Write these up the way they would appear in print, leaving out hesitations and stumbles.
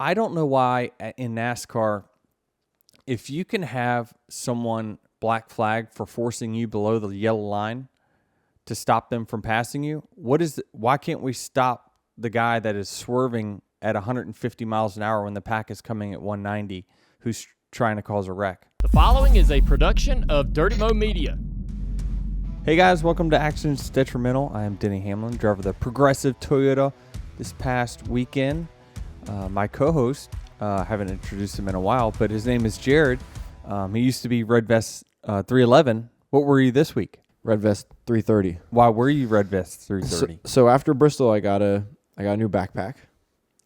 I don't know why in NASCAR, if you can have someone black flag for forcing you below the yellow line to stop them from passing you, why can't we stop the guy that is swerving at 150 miles an hour when the pack is coming at 190 who's trying to cause a wreck? The following is a production of Dirty Mo Media. Hey guys, welcome to Actions Detrimental. I am Denny Hamlin, driver of the Progressive Toyota this past weekend. My co-host, I haven't introduced him in a while, but his name is Jared. He used to be Red Vest 311. What were you this week? Red Vest 330. Why were you Red Vest 330? So after Bristol, I got a new backpack,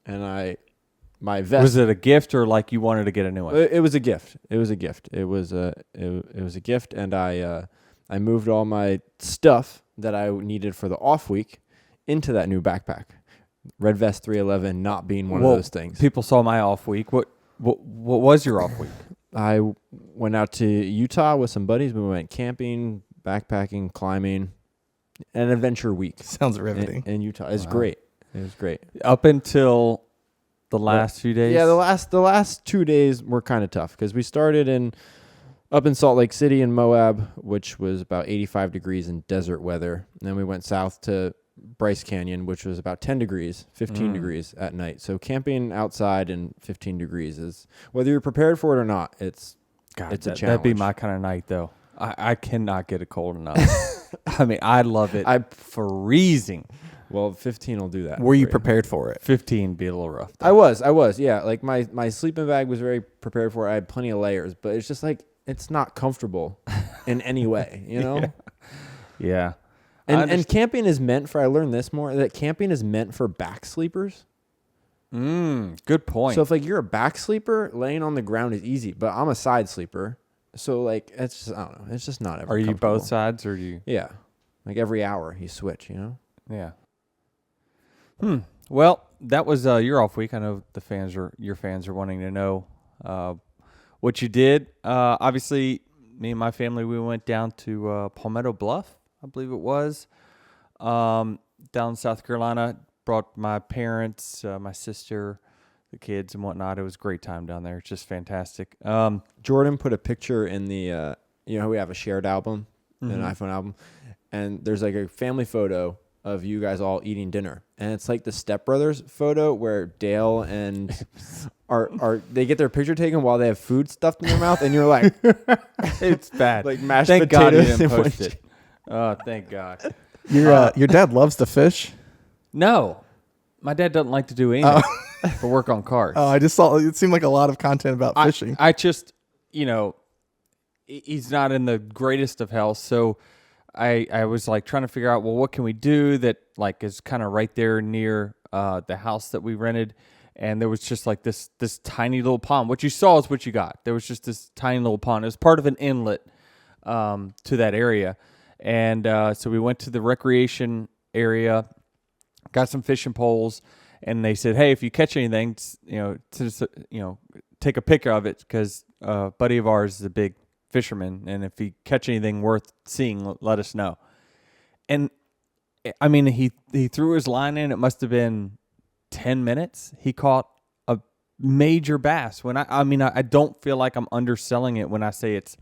and my vest. Was it a gift or like you wanted to get a new one? It was a gift. It was a gift. It was a gift, and I moved all my stuff that I needed for the off week into that new backpack. Red Vest 311 not being one of those things. People saw my off week. What was your off week? I went out to Utah with some buddies. We went camping, backpacking, climbing, an adventure week. Sounds riveting. In Utah. It's great. It was great. Up until the last few days? Yeah, the last 2 days were kind of tough because we started up in Salt Lake City in Moab, which was about 85 degrees in desert weather. And then we went south to Bryce Canyon, which was about 10 degrees, 15 degrees at night. So camping outside in 15 degrees is, whether you're prepared for it or not, it's a challenge. That'd be my kind of night, though. I cannot get it cold enough. I mean, I love it. I'm freezing. Well, 15 will do that. Were you prepared for it? 15 be a little rough, though. I was, yeah. Like my sleeping bag was very prepared for it. I had plenty of layers, but it's just like, it's not comfortable in any way, you know? Yeah. And camping is meant for, I learned this more, that camping is meant for back sleepers. Good point. So if like you're a back sleeper, laying on the ground is easy, but I'm a side sleeper. So like, it's just, I don't know. It's just not ever Are you comfortable. both sides or do you? Yeah. Like every hour you switch, you know? Yeah. Well, that was your off week. I know your fans are wanting to know what you did. Obviously, me and my family, we went down to Palmetto Bluff, I believe it was, down in South Carolina. Brought my parents, my sister, the kids, and whatnot. It was a great time down there. It's just fantastic. Jordan put a picture in the, we have a shared album, an iPhone album, and there's like a family photo of you guys all eating dinner. And it's like the Step Brothers photo where Dale and they get their picture taken while they have food stuffed in their mouth, and you're like, it's bad. Like mashed thank potatoes. God you didn't post it. Oh, thank God. Your dad loves to fish? No. My dad doesn't like to do anything but work on cars. Oh, I just saw, it seemed like a lot of content about fishing. I just, he's not in the greatest of health, so I was like trying to figure out, well, what can we do that like is kind of right there near the house that we rented, and there was just like this tiny little pond. What you saw is what you got. There was just this tiny little pond. It was part of an inlet to that area, and so we went to the recreation area, got some fishing poles, and they said, hey, if you catch anything, take a picture of it because a buddy of ours is a big fisherman, and if he catch anything worth seeing, let us know. And I mean, he threw his line in. It must have been 10 minutes. He caught a major bass. When I don't feel like I'm underselling it when I say it's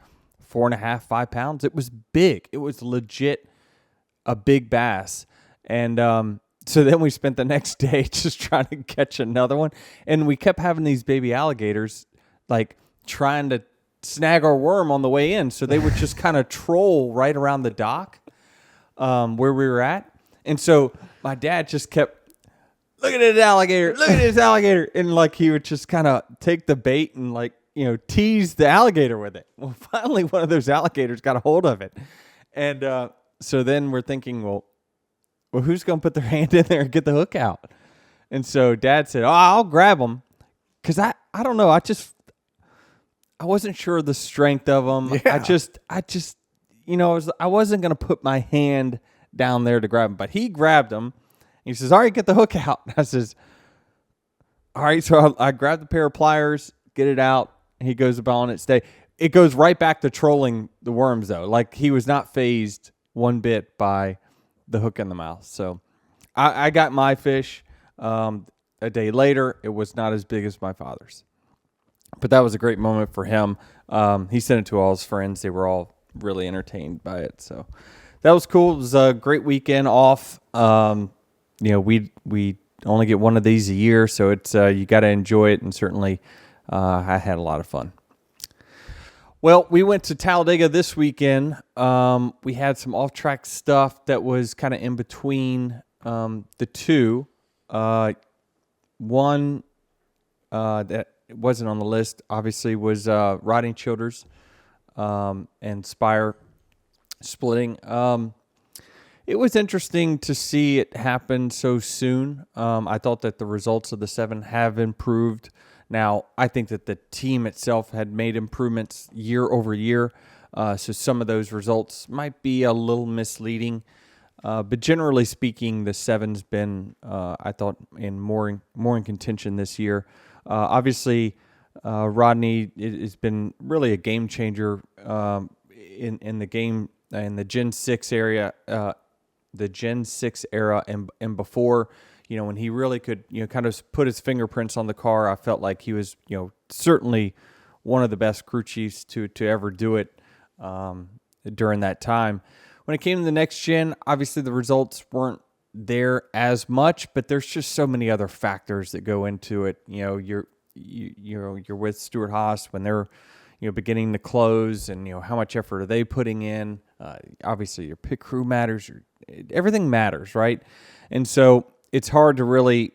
4.5, 5 pounds. It was big. It was legit a big bass. And so then we spent the next day just trying to catch another one, and we kept having these baby alligators like trying to snag our worm on the way in. So they would just kind of troll right around the dock where we were at. And so my dad just kept, look at this alligator, look at this alligator. And like he would just kind of take the bait and like, tease the alligator with it. Well, finally one of those alligators got a hold of it. And so then we're thinking, well, who's going to put their hand in there and get the hook out? And so Dad said, I'll grab them. Because I don't know. I wasn't sure of the strength of them. Yeah. I wasn't going to put my hand down there to grab him. But he grabbed him. He says, all right, get the hook out. I says, all right. So I grabbed the pair of pliers, get it out. He goes about on its day. It goes right back to trolling the worms, though. Like he was not fazed one bit by the hook in the mouth. So I got my fish. a day later, it was not as big as my father's. But that was a great moment for him. He sent it to all his friends. They were all really entertained by it. So that was cool. It was a great weekend off. We only get one of these a year, so it's you got to enjoy it. And certainly, I had a lot of fun. Well, we went to Talladega this weekend. We had some off-track stuff that was kind of in between the two. One that wasn't on the list, obviously, was Rodney Childers and Spire splitting. It was interesting to see it happen so soon. I thought that the results of the 7 have improved. Now, I think that the team itself had made improvements year over year, so some of those results might be a little misleading. But generally speaking, the 7's been, I thought, more in contention this year. Obviously, Rodney has been really a game changer in the game in the Gen 6 area, and before. When he really could, kind of put his fingerprints on the car, I felt like he was, certainly one of the best crew chiefs to ever do it during that time. When it came to the next gen, obviously the results weren't there as much, but there's just so many other factors that go into it. You're with Stewart Haas when they're, beginning to close, and how much effort are they putting in? Obviously, your pit crew matters. Everything matters, right? And so it's hard to really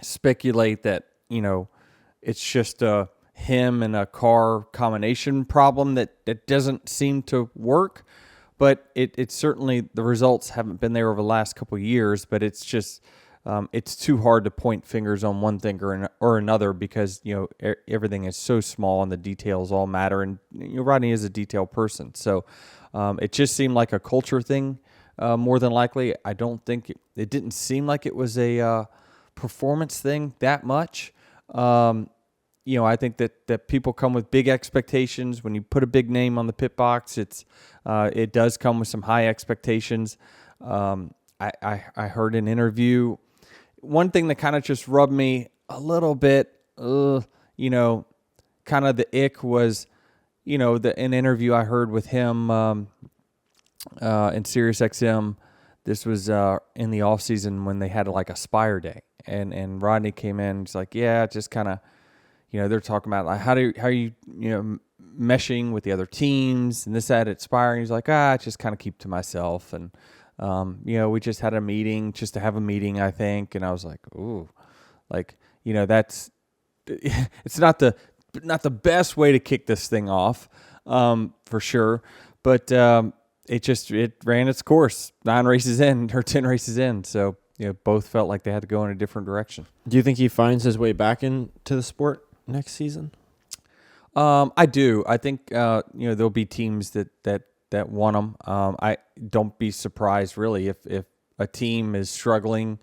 speculate that, it's just him and a car combination problem that doesn't seem to work. But it's certainly, the results haven't been there over the last couple of years, but it's just, it's too hard to point fingers on one thing or another because, everything is so small and the details all matter. And Rodney is a detail person. So it just seemed like a culture thing. More than likely, I don't think it didn't seem like it was a performance thing that much. I think that people come with big expectations. When you put a big name on the pit box, it does come with some high expectations. I heard an interview. One thing that kind of just rubbed me a little bit, kind of the ick was, an interview I heard with him. In Sirius XM, this was in the off season when they had like a Spire day, and Rodney came in. He's like, yeah, just kind of, they're talking about like how are you meshing with the other teams and this that at Spire. And he's like, I just kind of keep to myself, and we just had a meeting just to have a meeting, I think. And I was like, ooh, like that's it's not the best way to kick this thing off, for sure, but. It ran its course 9 races in or 10 races in. So, both felt like they had to go in a different direction. Do you think he finds his way back into the sport next season? I do. I think, there'll be teams that want him. I don't be surprised really if a team is struggling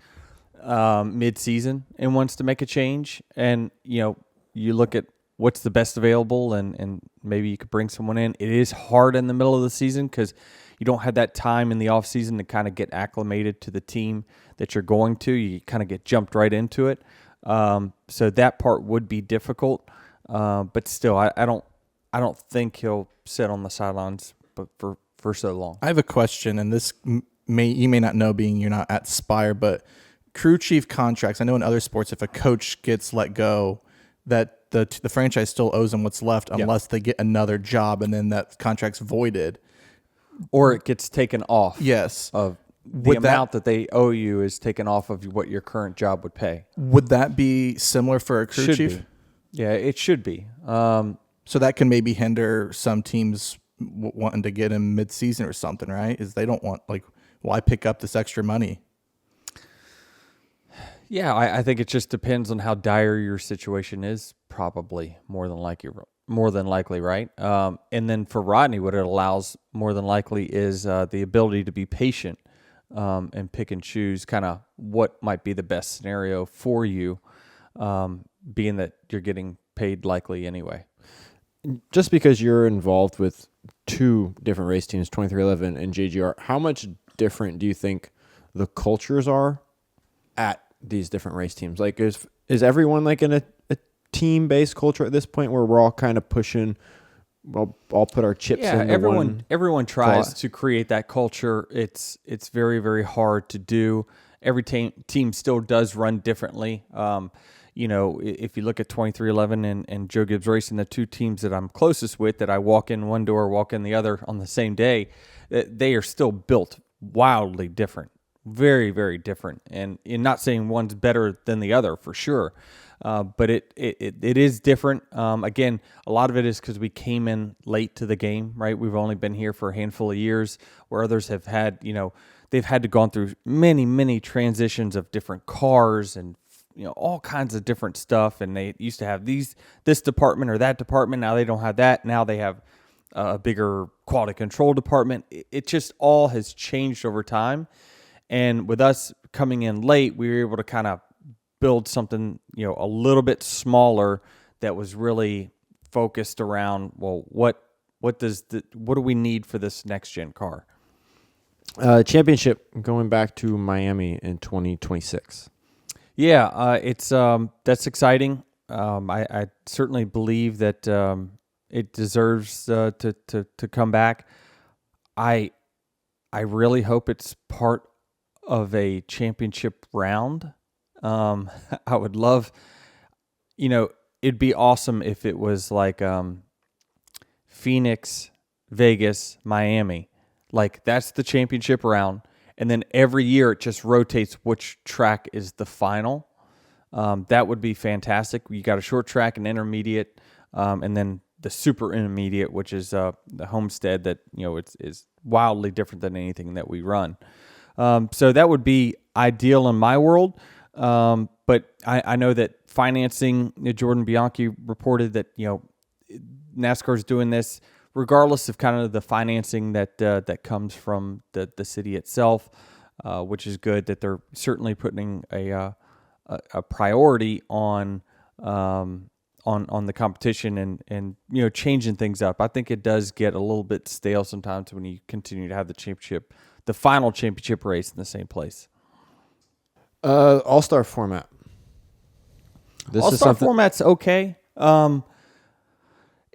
mid-season and wants to make a change, and, you look at what's the best available, and maybe you could bring someone in. It is hard in the middle of the season because you don't have that time in the off season to kind of get acclimated to the team that you're going to. You kind of get jumped right into it. So that part would be difficult. But still, I don't think he'll sit on the sidelines for so long. I have a question, and this you may not know, being you're not at Spire, but crew chief contracts. I know in other sports, if a coach gets let go, that the franchise still owes them what's left unless they get another job, and then that contract's voided. Or it gets taken off. Yes. Of the amount that they owe you is taken off of what your current job would pay. Would that be similar for a crew chief? Be. Yeah, it should be. So that can maybe hinder some teams wanting to get him mid-season or something, right? Is they don't want, like, why pick up this extra money? Yeah, I think it just depends on how dire your situation is, probably, more than likely, right? And then for Rodney, what it allows more than likely is the ability to be patient and pick and choose kind of what might be the best scenario for you, being that you're getting paid likely anyway. Just because you're involved with 2 different race teams, 2311 and JGR, how much different do you think the cultures are at these different race teams? Like, is everyone like in a team-based culture at this point where we're all kind of pushing? Well, all put our chips in. Everyone tries to create that culture. It's very, very hard to do. Every team still does run differently. If you look at 2311 and Joe Gibbs Racing, the two teams that I'm closest with, that I walk in one door, walk in the other on the same day, they are still built wildly different, very, very different. And you're not saying one's better than the other for sure, but it is different. Again, a lot of it is because we came in late to the game, right? We've only been here for a handful of years, where others have had, they've had to gone through many, many transitions of different cars and all kinds of different stuff. And they used to have this department or that department. Now they don't have that. Now they have a bigger quality control department. It just all has changed over time. And with us coming in late, we were able to kind of build something, a little bit smaller that was really focused around, well, what do we need for this next gen car? Championship going back to Miami in 2026. Yeah, it's that's exciting. I certainly believe that it deserves to come back. I really hope it's part of a championship round. I would love, it'd be awesome if it was like Phoenix, Vegas, Miami. Like, that's the championship round. And then every year it just rotates which track is the final. That would be fantastic. You got a short track, an intermediate, and then the super intermediate, which is the Homestead that, it's wildly different than anything that we run. So that would be ideal in my world. But I know that financing, Jordan Bianchi reported that, NASCAR is doing this regardless of kind of the financing that comes from the city itself, which is good that they're certainly putting a priority on the competition and changing things up. I think it does get a little bit stale sometimes when you continue to have the final championship race in the same place. All-Star format. All-Star format's okay.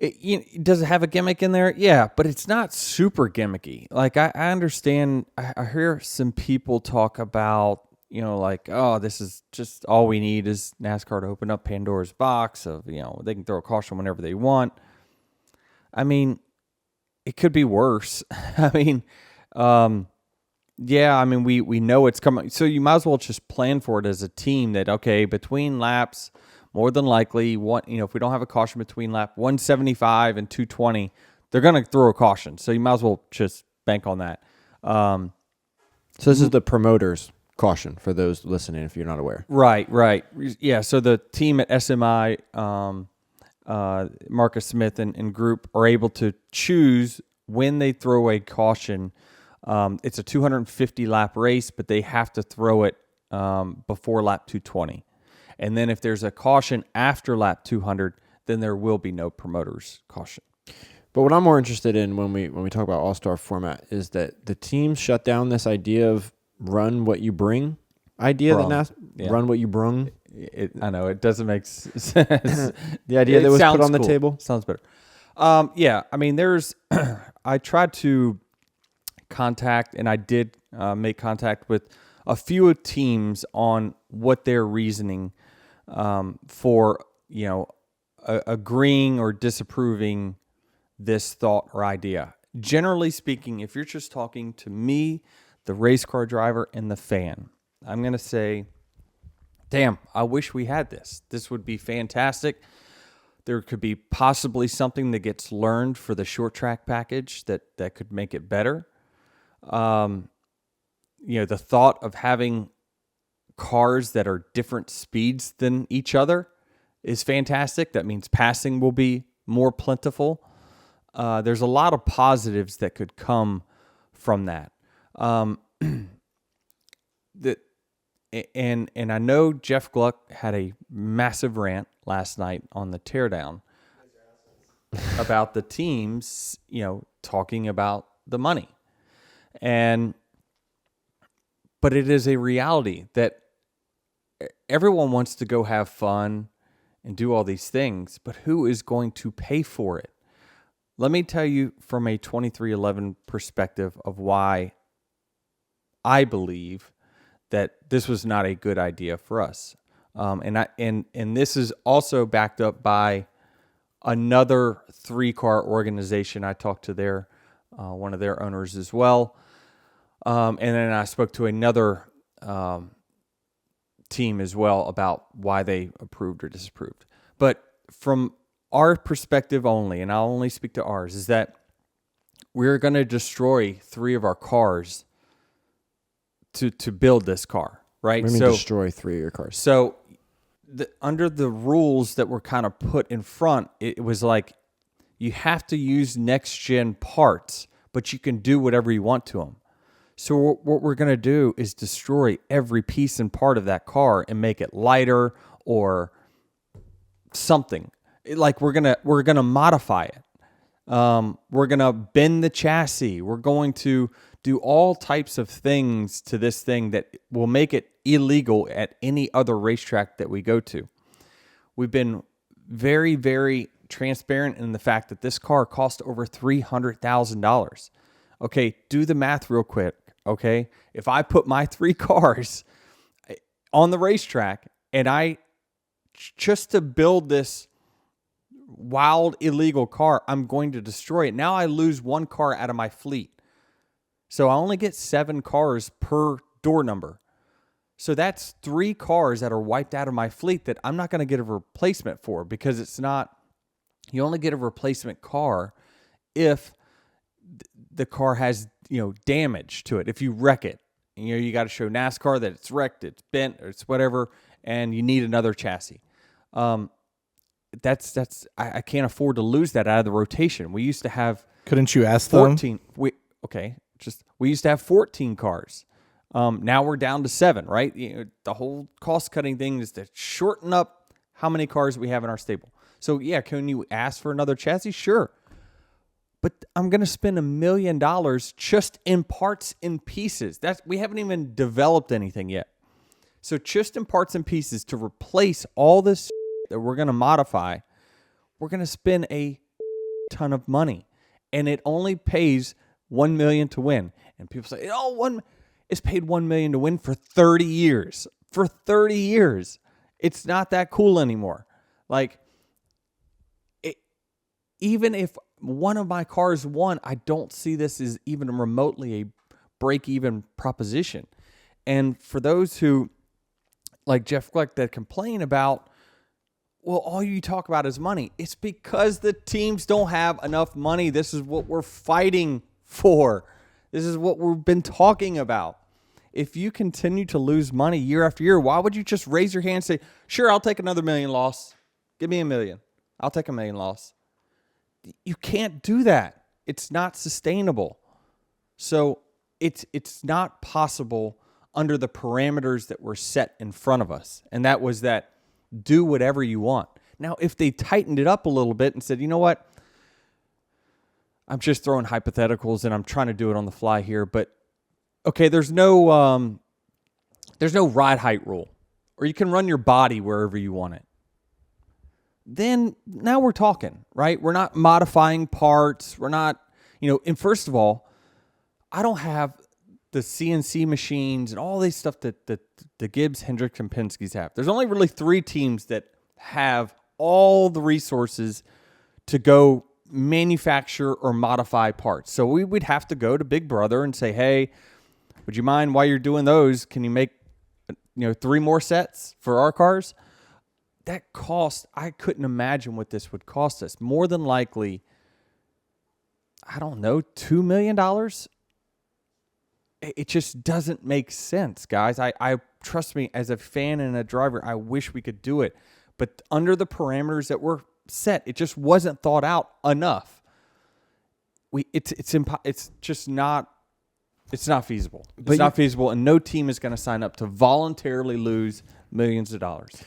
Does it have a gimmick in there? Yeah, but it's not super gimmicky. Like, I understand. I hear some people talk about, this is just all we need is NASCAR to open up Pandora's box of, they can throw a caution whenever they want. I mean, it could be worse. We know it's coming. So you might as well just plan for it as a team that, okay, between laps, more than likely, if we don't have a caution between lap 175 and 220, they're going to throw a caution. So you might as well just bank on that. So this is the promoter's caution for those listening, if you're not aware. Right. Yeah, so the team at SMI, Marcus Smith and group are able to choose when they throw a caution. It's a 250-lap race, but they have to throw it before lap 220. And then if there's a caution after lap 200, then there will be no promoter's caution. But what I'm more interested in when we talk about All-Star format is that the teams shut down this idea of run what you bring idea. Run what you brung. I know, it doesn't make sense. The idea that was put on the table. Sounds better. There's I tried to contact, and I did make contact with a few teams on what their reasoning for agreeing or disapproving this thought or idea. Generally speaking, if you're just talking to me, the race car driver, and the fan, I'm going to say, damn, I wish we had this. This would be fantastic. There could be possibly something that gets learned for the short track package that could make it better. The thought of having cars that are different speeds than each other is fantastic. That means passing will be more plentiful. There's a lot of positives that could come from that. And I know Jeff Gluck had a massive rant last night on the teardown about the teams, talking about the money. But it is a reality that everyone wants to go have fun and do all these things, but who is going to pay for it? Let me tell you from a 2311 perspective of why I believe that this was not a good idea for us. And this is also backed up by another 3-car organization. I talked to their one of their owners as well. And then I spoke to another team as well about why they approved or disapproved. But from our perspective only, and I'll only speak to ours, is that we're going to destroy 3 of our cars to build this car, right? What do you mean destroy 3 of your cars? So under the rules that were kind of put in front, it was like you have to use next-gen parts, but you can do whatever you want to them. So what we're going to do is destroy every piece and part of that car and make it lighter or something. Like we're gonna modify it. We're gonna bend the chassis. We're going to do all types of things to this thing that will make it illegal at any other racetrack that we go to. We've been very, very transparent in the fact that this car cost over $300,000. Okay, do the math real quick. Okay, if I put my 3 cars on the racetrack and I just to build this wild illegal car, I'm going to destroy it. Now I lose 1 car out of my fleet. So I only get 7 cars per door number. So that's 3 cars that are wiped out of my fleet that I'm not going to get a replacement for, because it's not, you only get a replacement car if the car has, damage to it. If you wreck it, you got to show NASCAR that it's wrecked, it's bent, or it's whatever, and you need another chassis. I can't afford to lose that out of the rotation. We used to have Couldn't you ask 14. them? We used to have 14 cars. Now we're down to 7, right? The whole cost cutting thing is to shorten up how many cars we have in our stable. So yeah, can you ask for another chassis? Sure. But I'm going to spend $1 million just in parts and pieces. We haven't even developed anything yet. So just in parts and pieces to replace all this that we're going to modify, we're going to spend a ton of money. And it only pays $1 million to win. And people say, it's paid $1 million to win for 30 years. For 30 years. It's not that cool anymore. Even if one of my cars won, I don't see this as even remotely a break-even proposition. And for those who, like Jeff Gleck, that complain about, well, all you talk about is money, it's because the teams don't have enough money. This is what we're fighting for. This is what we've been talking about. If you continue to lose money year after year, why would you just raise your hand and say, sure, I'll take another $1 million loss. Give me $1 million. I'll take $1 million loss. You can't do that. It's not sustainable. So it's not possible under the parameters that were set in front of us. And that was that do whatever you want. Now, if they tightened it up a little bit and said, you know what? I'm just throwing hypotheticals and I'm trying to do it on the fly here, but okay, there's no ride height rule, or you can run your body wherever you want it. Then now we're talking, right? We're not modifying parts. We're not, and first of all, I don't have the CNC machines and all this stuff that the Gibbs, Hendrick, and Penske's have. There's only really 3 teams that have all the resources to go manufacture or modify parts. So we would have to go to Big Brother and say, hey, would you mind, while you're doing those, can you make 3 more sets for our cars? That cost, I couldn't imagine what this would cost us. More than likely, I don't know, $2 million? It just doesn't make sense, guys. I trust me, as a fan and a driver, I wish we could do it. But under the parameters that were set, it just wasn't thought out enough. It's just not. It's not feasible. It's not feasible, and no team is going to sign up to voluntarily lose millions of dollars.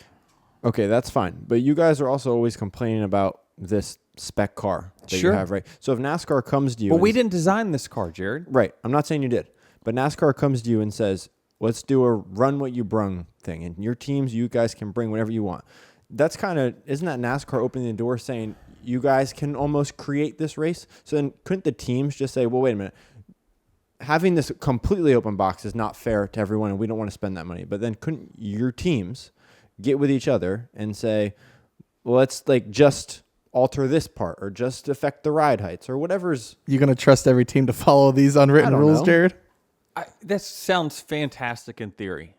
Okay, that's fine. But you guys are also always complaining about this spec car that you have, right? So if NASCAR comes to you... Well, we didn't design this car, Jared. Right. I'm not saying you did. But NASCAR comes to you and says, Let's do a run what you brung thing. And your teams, you guys can bring whatever you want. That's kind of, isn't that NASCAR opening the door saying you guys can almost create this race? So then couldn't the teams just say, well, wait a minute, having this completely open box is not fair to everyone and we don't want to spend that money. But then couldn't your teams get with each other and say, well, let's like just alter this part or just affect the ride heights or whatever's. You going to trust every team to follow these unwritten rules, know. Jared? That sounds fantastic in theory,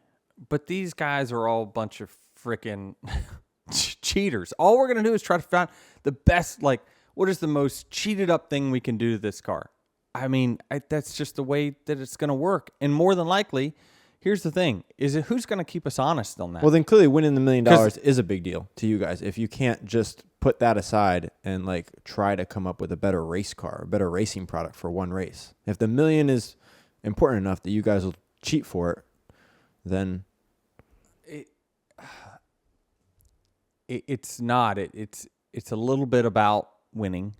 but these guys are all a bunch of freaking cheaters. All we're going to do is try to find the best, like, what is the most cheated up thing we can do to this car? I mean, that's just the way that it's going to work. And more than likely, here's the thing, is it who's going to keep us honest on that? Well, then clearly winning the $1 million is a big deal to you guys. If you can't just put that aside and like try to come up with a better race car, a better racing product for one race. If the $1 million is important enough that you guys will cheat for it, then it's not. It's a little bit about winning,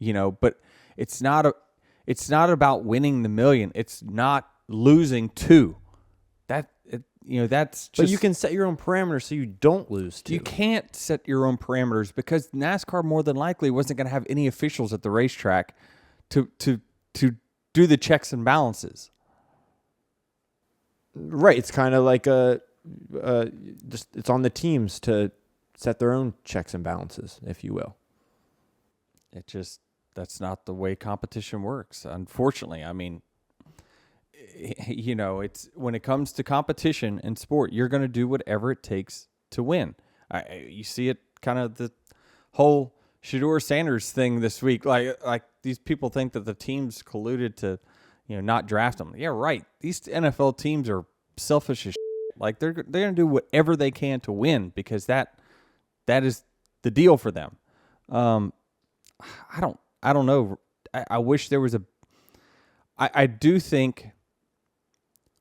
but it's not about winning the $1 million. It's not losing $2. That's just. But you can set your own parameters so you don't lose $2. You can't set your own parameters because NASCAR more than likely wasn't going to have any officials at the racetrack to do the checks and balances. Right. It's kind of like just it's on the teams to set their own checks and balances, if you will. That's not the way competition works. Unfortunately, I mean, it's when it comes to competition in sport, you're going to do whatever it takes to win. You see it kind of the whole Shedeur Sanders thing this week. Like these people think that the teams colluded to, not draft them. Yeah, right. These NFL teams are selfish as shit. Like they're going to do whatever they can to win because that is the deal for them. I don't know. I wish there was I do think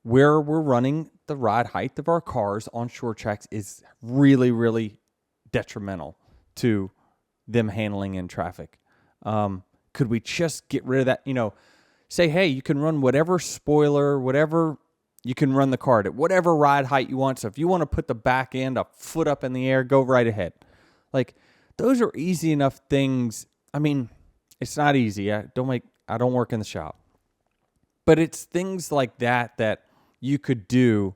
where we're running the ride height of our cars on short tracks is really, really detrimental to them handling in traffic. Could we just get rid of that? Say, hey, you can run whatever spoiler, whatever, you can run the car at whatever ride height you want. So if you want to put the back end a foot up in the air, go right ahead. Like, those are easy enough things. I mean, it's not easy. I don't work in the shop. But it's things like that you could do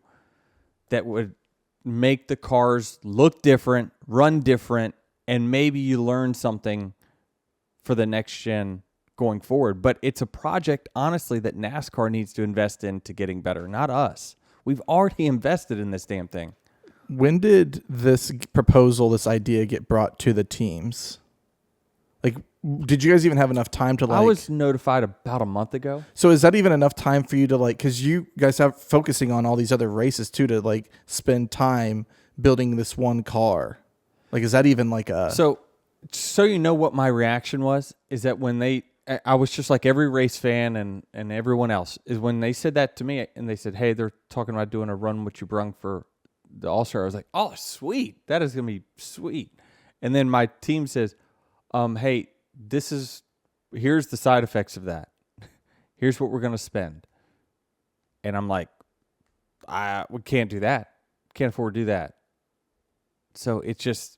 that would make the cars look different, run different, and maybe you learn something for the next gen going forward. But it's a project, honestly, that NASCAR needs to invest in to getting better, not us. We've already invested in this damn thing. When did this proposal, this idea get brought to the teams? Like, did you guys even have enough time to I was notified about a month ago. So is that even enough time for you to because you guys have focusing on all these other races too, to spend time building this one car? Like, is that even So you know what my reaction was? Is that when I was just like every race fan and everyone else, is when they said that to me and they said, hey, they're talking about doing a run what you brung for the All-Star. I was like, oh, sweet. That is going to be sweet. And then my team says, hey, here's the side effects of that. Here's what we're going to spend. And I'm like, we can't do that. Can't afford to do that. So it's just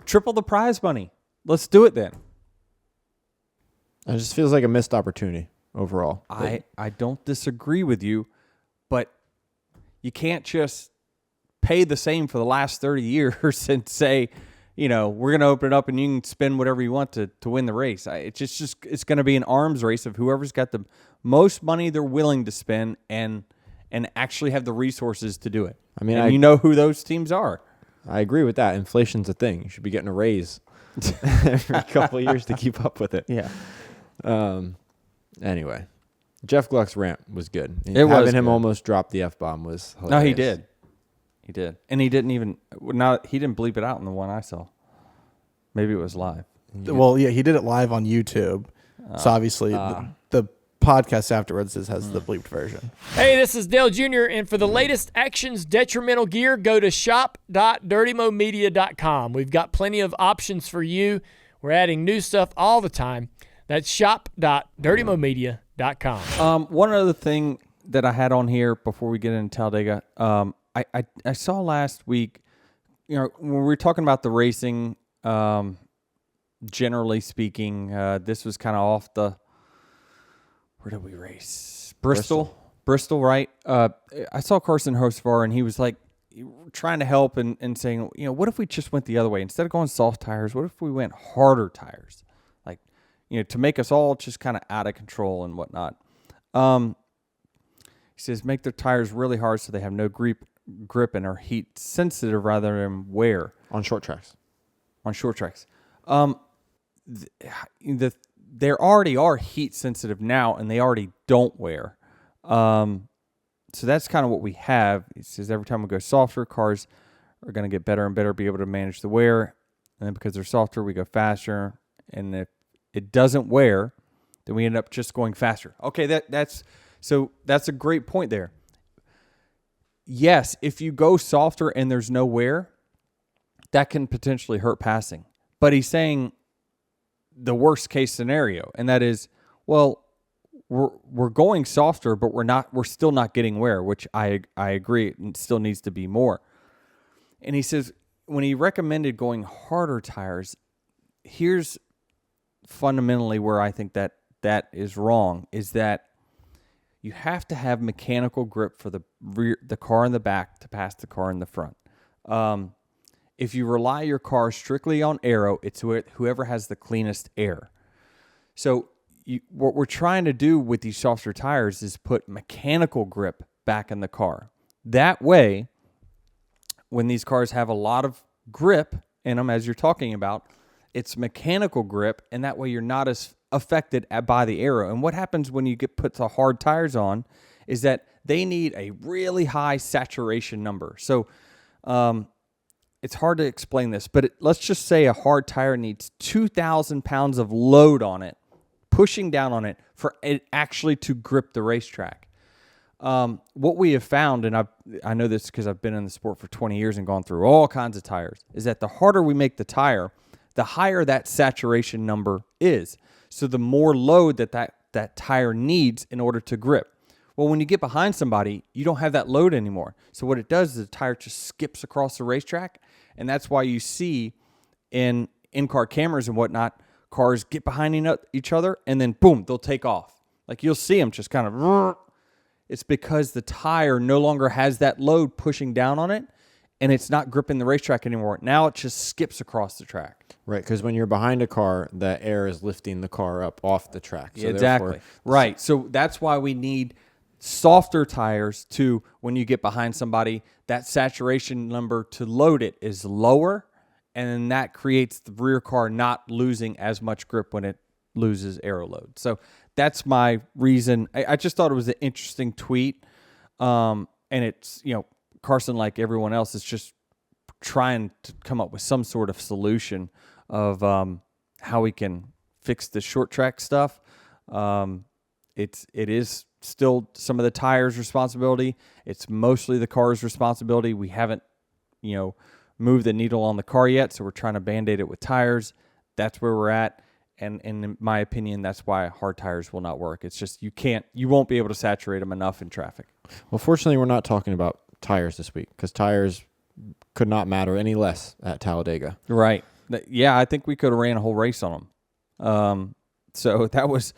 triple the prize money. Let's do it then. It just feels like a missed opportunity overall. I don't disagree with you, but you can't just pay the same for the last 30 years and say, we're going to open it up and you can spend whatever you want to win the race. It's going to be an arms race of whoever's got the most money they're willing to spend and actually have the resources to do it. I mean, you know who those teams are. I agree with that. Inflation's a thing. You should be getting a raise every couple of years to keep up with it. Yeah. Anyway, Jeff Gluck's rant was good. Having him almost drop the F-bomb was hilarious. No, he did. He did. And he didn't bleep it out in the one I saw. Maybe it was live. Well, yeah, he did it live on YouTube. So obviously the podcast afterwards has the bleeped version. Hey, this is Dale Jr., and for the latest Actions Detrimental gear, go to shop.dirtymomedia.com. We've got plenty of options for you. We're adding new stuff all the time. That's shop.dirtymomedia.com. One other thing that I had on here before we get into Talladega, I saw last week, when we were talking about the racing, generally speaking, this was kind of off the, where did we race? Bristol, right? I saw Carson Hocevar, and he was like trying to help and saying, what if we just went the other way? Instead of going soft tires, what if we went harder tires? Like, to make us all just kind of out of control and whatnot. He says, make their tires really hard so they have no grip and are heat sensitive rather than wear. On short tracks. They already are heat sensitive now, and they already don't wear. So that's kind of what we have. He says every time we go softer, cars are going to get better and better, be able to manage the wear. And then because they're softer, we go faster. And if it doesn't wear, then we end up just going faster. Okay, that's a great point there. Yes, if you go softer and there's no wear, that can potentially hurt passing. But he's saying the worst case scenario, and that is, well, we're going softer, but we're still not getting wear, which I agree, it still needs to be more. And he says when he recommended going harder tires, here's fundamentally where I think that is wrong, is that you have to have mechanical grip for the car in the back to pass the car in the front. If you rely your car strictly on aero, it's whoever has the cleanest air. So what we're trying to do with these softer tires is put mechanical grip back in the car. That way, when these cars have a lot of grip in them, as you're talking about, it's mechanical grip, and that way you're not as affected by the aero. And what happens when you put the hard tires on is that they need a really high saturation number. So it's hard to explain this, but let's just say a hard tire needs 2,000 pounds of load on it, pushing down on it for it actually to grip the racetrack. What we have found, and I know this because I've been in the sport for 20 years and gone through all kinds of tires, is that the harder we make the tire, the higher that saturation number is. So the more load that tire needs in order to grip. Well, when you get behind somebody, you don't have that load anymore. So what it does is the tire just skips across the racetrack, and that's why you see in in-car cameras and whatnot, cars get behind each other, and then boom, they'll take off. Like you'll see them just kind of. It's because the tire no longer has that load pushing down on it, and it's not gripping the racetrack anymore. Now it just skips across the track. Right, because when you're behind a car, the air is lifting the car up off the track. So exactly. Right. So that's why we need softer tires to, when you get behind somebody, that saturation number to load it is lower, and then that creates the rear car not losing as much grip when it loses aero load. So that's my reason. I just thought it was an interesting tweet. And it's, Carson, like everyone else, is just trying to come up with some sort of solution of how we can fix the short track stuff. It is still some of the tires' responsibility. It's mostly the car's responsibility. We haven't, moved the needle on the car yet, so we're trying to Band-Aid it with tires. That's where we're at. And in my opinion, that's why hard tires will not work. It's just you won't be able to saturate them enough in traffic. Well, fortunately, we're not talking about tires this week because tires could not matter any less at Talladega. Right. Yeah, I think we could have ran a whole race on them. So that was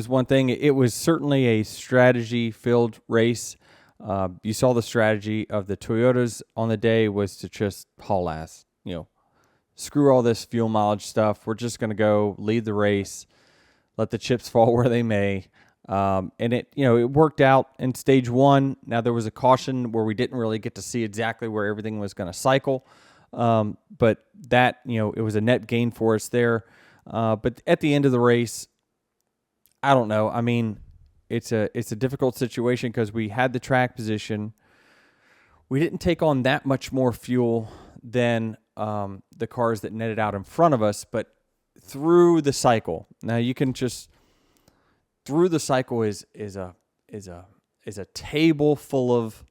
one thing. It was certainly a strategy-filled race. You saw the strategy of the Toyotas on the day was to just haul ass, screw all this fuel mileage stuff. We're just going to go lead the race, let the chips fall where they may. And it worked out in stage one. Now there was a caution where we didn't really get to see exactly where everything was going to cycle. But that, it was a net gain for us there. But at the end of the race, I don't know. I mean, it's a difficult situation because we had the track position. We didn't take on that much more fuel than the cars that netted out in front of us, but through the cycle. Now you can just through the cycle is a table full of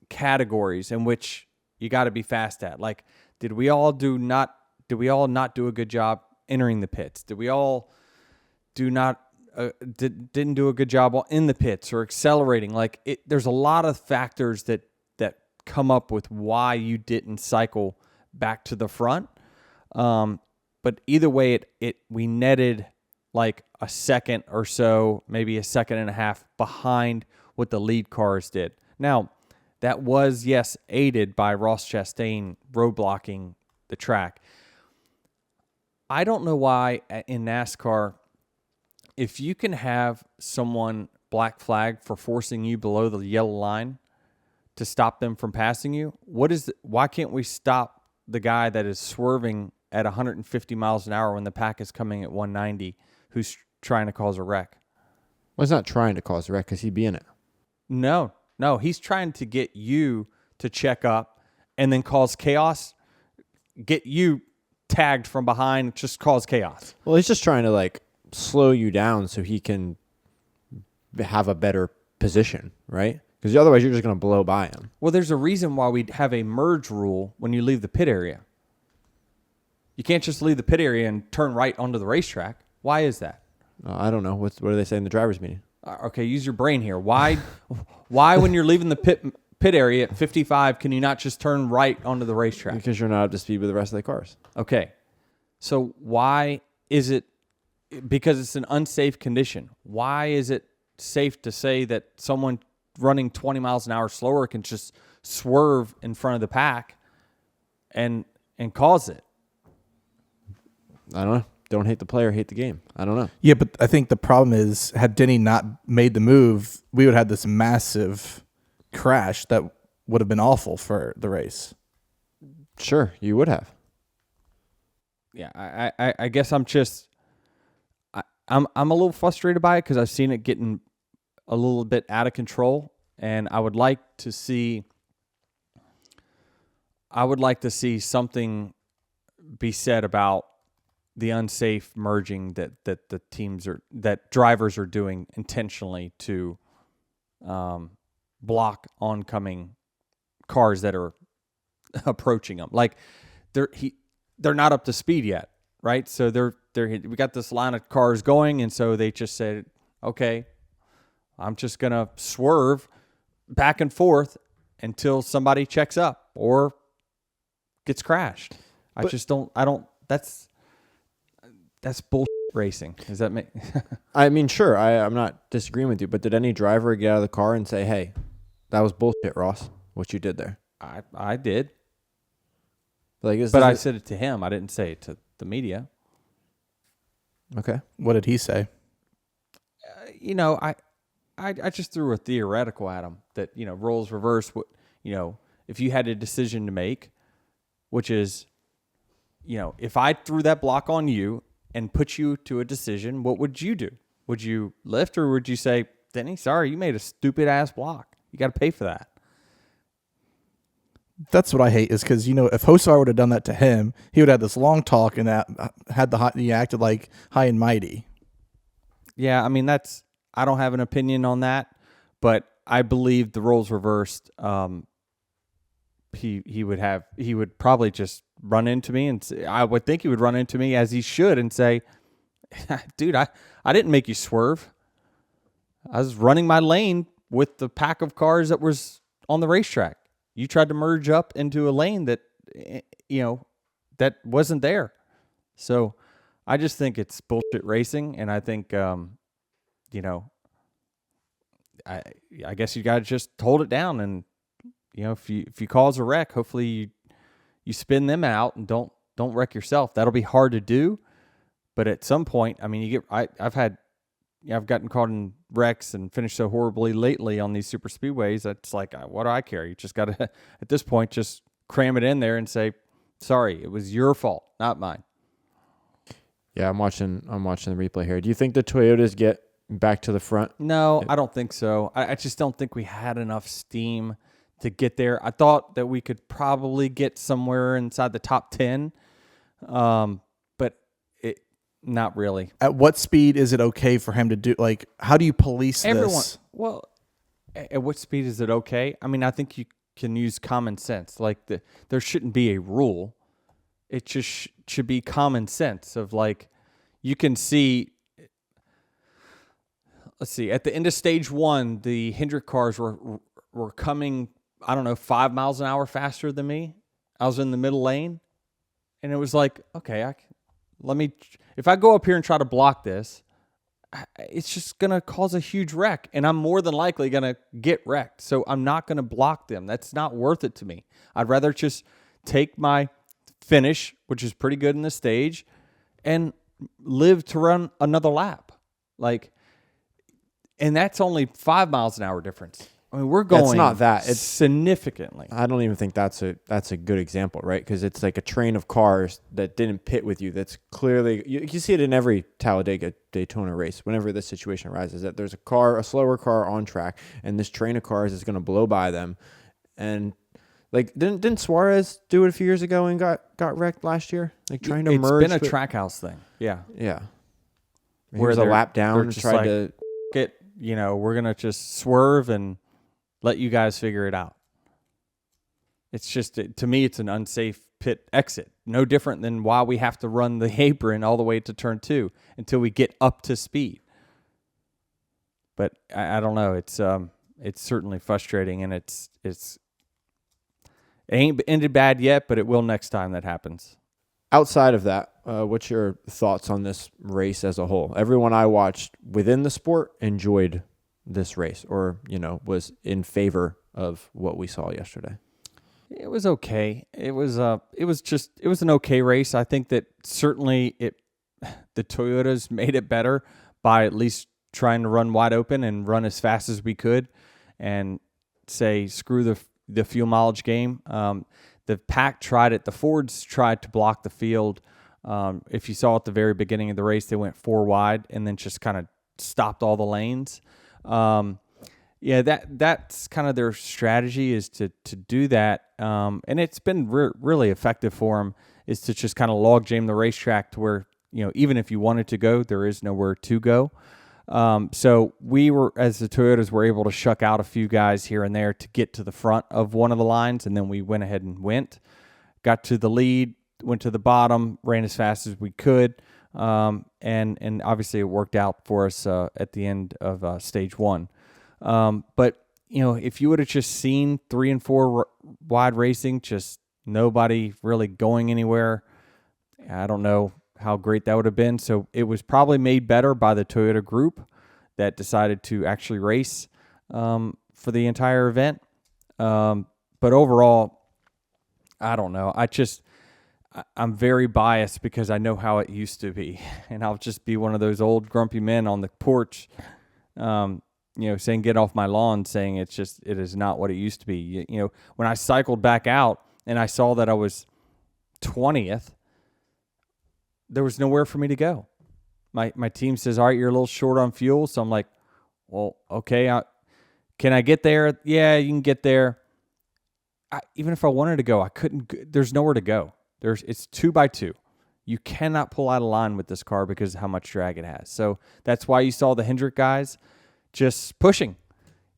categories in which you got to be fast at. Like, did we all not do a good job entering the pits? Did we all do not didn't do a good job in the pits or accelerating. Like there's a lot of factors that come up with why you didn't cycle back to the front. But either way, we netted like a second or so, maybe a second and a half behind what the lead cars did. Now, that was, yes, aided by Ross Chastain roadblocking the track. I don't know why in NASCAR, if you can have someone black flag for forcing you below the yellow line to stop them from passing you, why can't we stop the guy that is swerving at 150 miles an hour when the pack is coming at 190 who's trying to cause a wreck? Well, he's not trying to cause a wreck because he'd be in it. No, he's trying to get you to check up and then cause chaos, get you tagged from behind, just cause chaos. Well, he's just trying to like slow you down so he can have a better position, right? Because otherwise you're just going to blow by him. Well, there's a reason why we have a merge rule when you leave the pit area. You can't just leave the pit area and turn right onto the racetrack. Why is that? I don't know. What do they say in the driver's meeting? Okay, use your brain here. Why when you're leaving the pit area at 55, can you not just turn right onto the racetrack? Because you're not up to speed with the rest of the cars. Okay. So why is it, because it's an unsafe condition, why is it safe to say that someone running 20 miles an hour slower can just swerve in front of the pack and cause it? I don't know. Don't hate the player, hate the game. I don't know. Yeah, but I think the problem is, had Denny not made the move, we would have had this massive crash that would have been awful for the race. Sure, you would have. Yeah, I guess I'm a little frustrated by it because I've seen it getting a little bit out of control, and I would like to see something be said about the unsafe merging that that drivers are doing intentionally to block oncoming cars that are approaching them. Like they're not up to speed yet, right? So we got this line of cars going, and so they just said, okay, I'm just gonna swerve back and forth until somebody checks up or gets crashed. That's bullshit racing. Does that make? I mean, sure, I'm not disagreeing with you, but did any driver get out of the car and say, hey, that was bullshit, Ross, what you did there? I did. But I said it to him. I didn't say it to the media. Okay. What did he say? I just threw a theoretical at him that, roles reverse. If you had a decision to make, which is, if I threw that block on you and put you to a decision, what would you do? Would you lift, or would you say, Denny, sorry, you made a stupid ass block. You got to pay for that. That's what I hate, is because, if Hosar would have done that to him, he would have this long talk and he acted like high and mighty. Yeah, I mean, I don't have an opinion on that, but I believe the roles reversed. He would probably just run into me, and say, I would think he would run into me, as he should, and say, dude, I didn't make you swerve. I was running my lane with the pack of cars that was on the racetrack. You tried to merge up into a lane that, that wasn't there. So I just think it's bullshit racing. And I think, I guess you got to just hold it down. And, if you cause a wreck, hopefully you spin them out and don't wreck yourself. That'll be hard to do. But at some point, I mean, I've gotten caught in wrecks and finished so horribly lately on these super speedways. It's like, what do I care? You just got to, at this point, just cram it in there and say, sorry, it was your fault, not mine. Yeah, I'm watching the replay here. Do you think the Toyotas get back to the front? No, I don't think so. I just don't think we had enough steam to get there. I thought that we could probably get somewhere inside the top 10, but not really. At what speed is it okay for him to do? Like, how do you police this? Well, at what speed is it okay? I mean, I think you can use common sense. Like, there shouldn't be a rule. It just should be common sense of, like, you can see, let's see. At the end of stage 1, the Hendrick cars were coming, I don't know, 5 miles an hour faster than me. I was in the middle lane, and it was like, okay, if I go up here and try to block this, it's just going to cause a huge wreck, and I'm more than likely going to get wrecked. So I'm not going to block them. That's not worth it to me. I'd rather just take my finish, which is pretty good in the stage, and live to run another lap. And that's only 5 miles an hour difference. I mean, we're going. It's not that. It's significantly. I don't even think that's a good example, right? Because it's like a train of cars that didn't pit with you. That's clearly you see it in every Talladega Daytona race. Whenever this situation arises, that there's a slower car on track, and this train of cars is going to blow by them. And like, didn't Suarez do it a few years ago and got wrecked last year? Like trying to merge. It's been a track house thing. Yeah. Yeah. Where a lap down and tried to get. We're gonna just swerve and let you guys figure it out. It's just, to me, it's an unsafe pit exit. No different than why we have to run the apron all the way to turn 2 until we get up to speed. But I don't know. It's certainly frustrating, and it ain't ended bad yet, but it will next time that happens. Outside of that, what's your thoughts on this race as a whole? Everyone I watched within the sport enjoyed this race, or was in favor of what we saw yesterday. It was okay. It was an okay race. I think that certainly the Toyotas made it better by at least trying to run wide open and run as fast as we could, and say screw the fuel mileage game. The pack tried it. The Fords tried to block the field. If you saw at the very beginning of the race, they went 4 wide and then just kind of stopped all the lanes. That's kind of their strategy, is to do that. And it's been really effective for them, is to just kind of log jam the racetrack to where, even if you wanted to go, there is nowhere to go. So we were, as the Toyotas, were able to shuck out a few guys here and there to get to the front of one of the lines. And then we went ahead and got to the lead, went to the bottom, ran as fast as we could. And obviously it worked out for us at the end of stage 1. But if you would have just seen 3 and 4 wide racing, just nobody really going anywhere, I don't know how great that would have been. So it was probably made better by the Toyota group that decided to actually race for the entire event. But overall, I don't know. I'm very biased because I know how it used to be, and I'll just be one of those old grumpy men on the porch, saying "get off my lawn," saying it is not what it used to be. When I cycled back out and I saw that I was 20th, there was nowhere for me to go. My team says, "All right, you're a little short on fuel," so I'm like, "Well, okay, can I get there?" Yeah, you can get there. Even if I wanted to go, I couldn't. There's nowhere to go. It's 2x2. You cannot pull out a line with this car because of how much drag it has. So that's why you saw the Hendrick guys just pushing.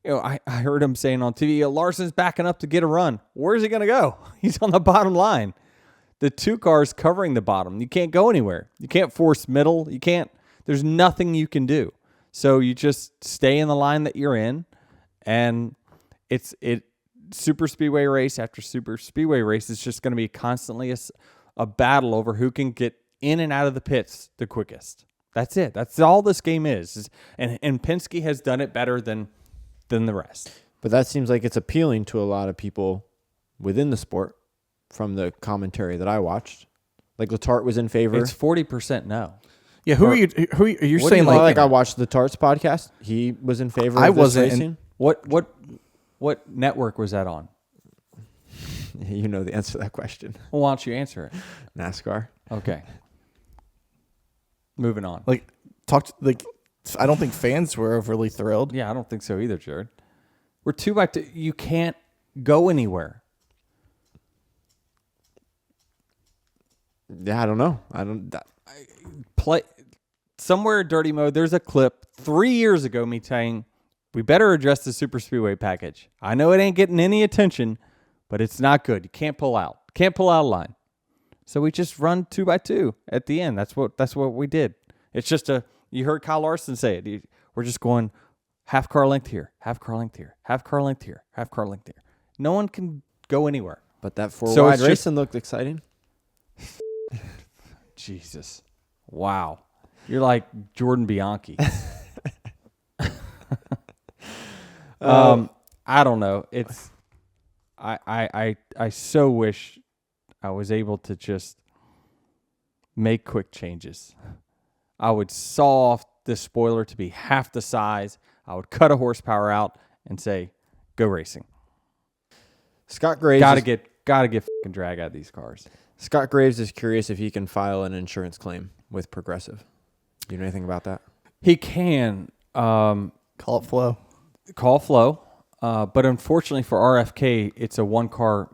I heard him saying on TV, Larson's backing up to get a run. Where's he going to go? He's on the bottom line. The 2 cars covering the bottom. You can't go anywhere. You can't force middle. There's nothing you can do. So you just stay in the line that you're in, and super speedway race after super speedway race is just going to be constantly a battle over who can get in and out of the pits the quickest. That's it. That's all this game is. And Penske has done it better than the rest. But that seems like it's appealing to a lot of people within the sport from the commentary that I watched. Like Letarte was in favor. It's 40% no. Yeah, who are you saying? I watched the Tarts podcast. He was in favor of this racing. What network was that on? You know the answer to that question. Well, why don't you answer it? NASCAR. Okay. Moving on. I don't think fans were overly thrilled. Yeah, I don't think so either, Jared. We're 2x2. You can't go anywhere. Yeah, I don't know. Play somewhere dirty mode. There's a clip 3 years ago me saying we better address the super speedway package. I know it ain't getting any attention, but it's not good. You can't pull out. Can't pull out a line. So we just run 2x2 at the end. That's what we did. It's just you heard Kyle Larson say it. We're just going half car length here, half car length here, half car length here, half car length here. No one can go anywhere. But that So four-wide it's just- racing looked exciting. Jesus. Wow. You're like Jordan Bianchi. I don't know. It's I so wish I was able to just make quick changes. I would saw off the spoiler to be half the size. I would cut a horsepower out and say, go racing. Scott Graves Gotta get fucking drag out of these cars. Scott Graves is curious if he can file an insurance claim with Progressive. Do you know anything about that? He can Call it flow. call flow, but unfortunately for RFK, it's a one car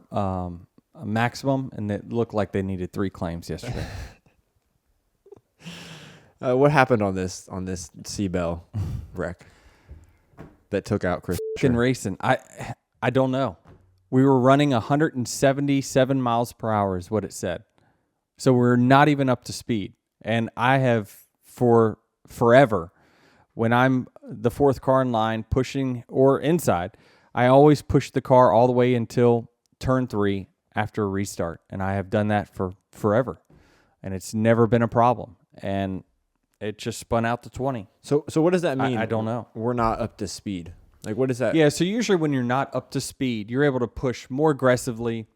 maximum, and it looked like they needed 3 claims yesterday. What happened on this Seabell wreck that took out Chris? Fucking racing. I don't know. We were running 177 miles per hour is what it said. So we're not even up to speed. And I have for forever, when I'm the 4th car in line pushing or inside, I always push the car all the way until turn 3 after a restart. And I have done that for forever. And it's never been a problem. And it just spun out to 20. So what does that mean? I don't know. We're not up to speed. Like, what is that? Yeah, so usually when you're not up to speed, you're able to push more aggressively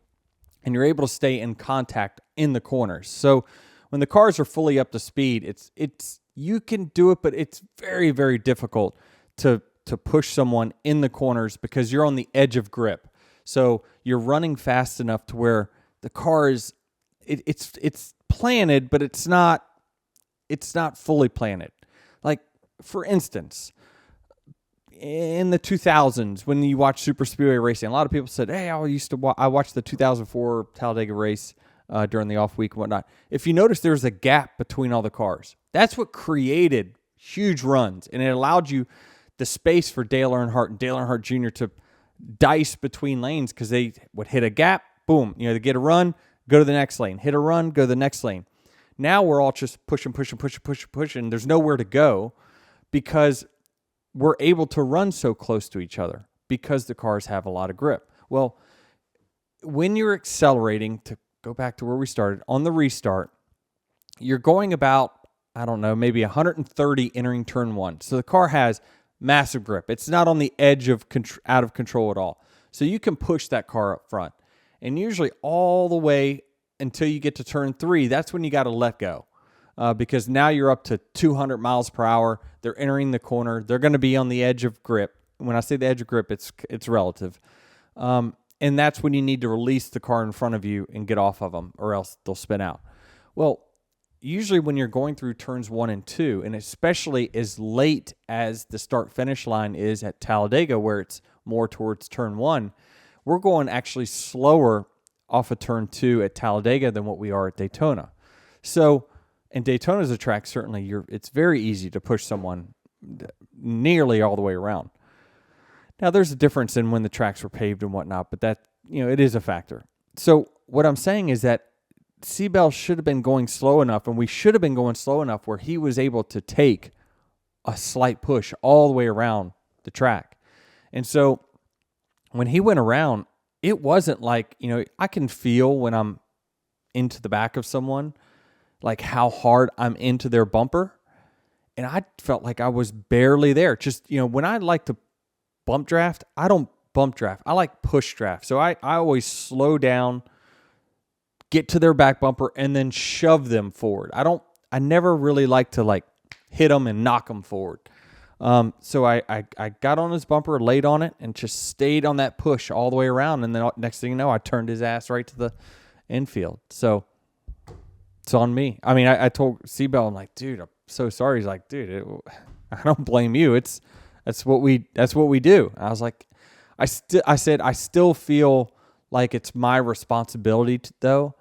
and you're able to stay in contact in the corners. So when the cars are fully up to speed, it's you can do it, but it's very, very difficult to push someone in the corners because you're on the edge of grip. So you're running fast enough to where the car is it's planted, but it's not fully planted. Like, for instance, in the 2000s, when you watch Superspeedway racing, a lot of people said, hey, I watched the 2004 Talladega race during the off week and whatnot. If you notice, there's a gap between all the cars. That's what created huge runs, and it allowed you the space for Dale Earnhardt and Dale Earnhardt Jr. to dice between lanes because they would hit a gap, boom, they get a run, go to the next lane, hit a run, go to the next lane. Now we're all just pushing. There's nowhere to go because we're able to run so close to each other because the cars have a lot of grip. Well, when you're accelerating, to go back to where we started, on the restart, you're going about, I don't know, maybe 130 entering turn 1. So the car has massive grip. It's not on the edge of out of control at all. So you can push that car up front. And usually all the way until you get to turn 3, that's when you got to let go. Because now you're up to 200 miles per hour. They're entering the corner. They're going to be on the edge of grip. When I say the edge of grip, it's relative. And that's when you need to release the car in front of you and get off of them, or else they'll spin out. Well, usually when you're going through turns 1 and 2, and especially as late as the start-finish line is at Talladega, where it's more towards turn 1, we're going actually slower off of turn 2 at Talladega than what we are at Daytona. So, and Daytona's a track, certainly, it's very easy to push someone nearly all the way around. Now, there's a difference in when the tracks were paved and whatnot, but that, it is a factor. So what I'm saying is that Seabell should have been going slow enough, and we should have been going slow enough where he was able to take a slight push all the way around the track. And so when he went around, it wasn't like, I can feel when I'm into the back of someone, like how hard I'm into their bumper. And I felt like I was barely there. Just, when I like to bump draft, I don't bump draft. I like push draft. So I always slow down, get to their back bumper, and then shove them forward. I never really like to hit them and knock them forward. So I got on his bumper, laid on it, and just stayed on that push all the way around. And then next thing you know, I turned his ass right to the infield. So it's on me. I mean, I told Seabell, I'm like, dude, I'm so sorry. He's like, dude, I don't blame you. That's what we do. And I was like, I said, I still feel like it's my responsibility to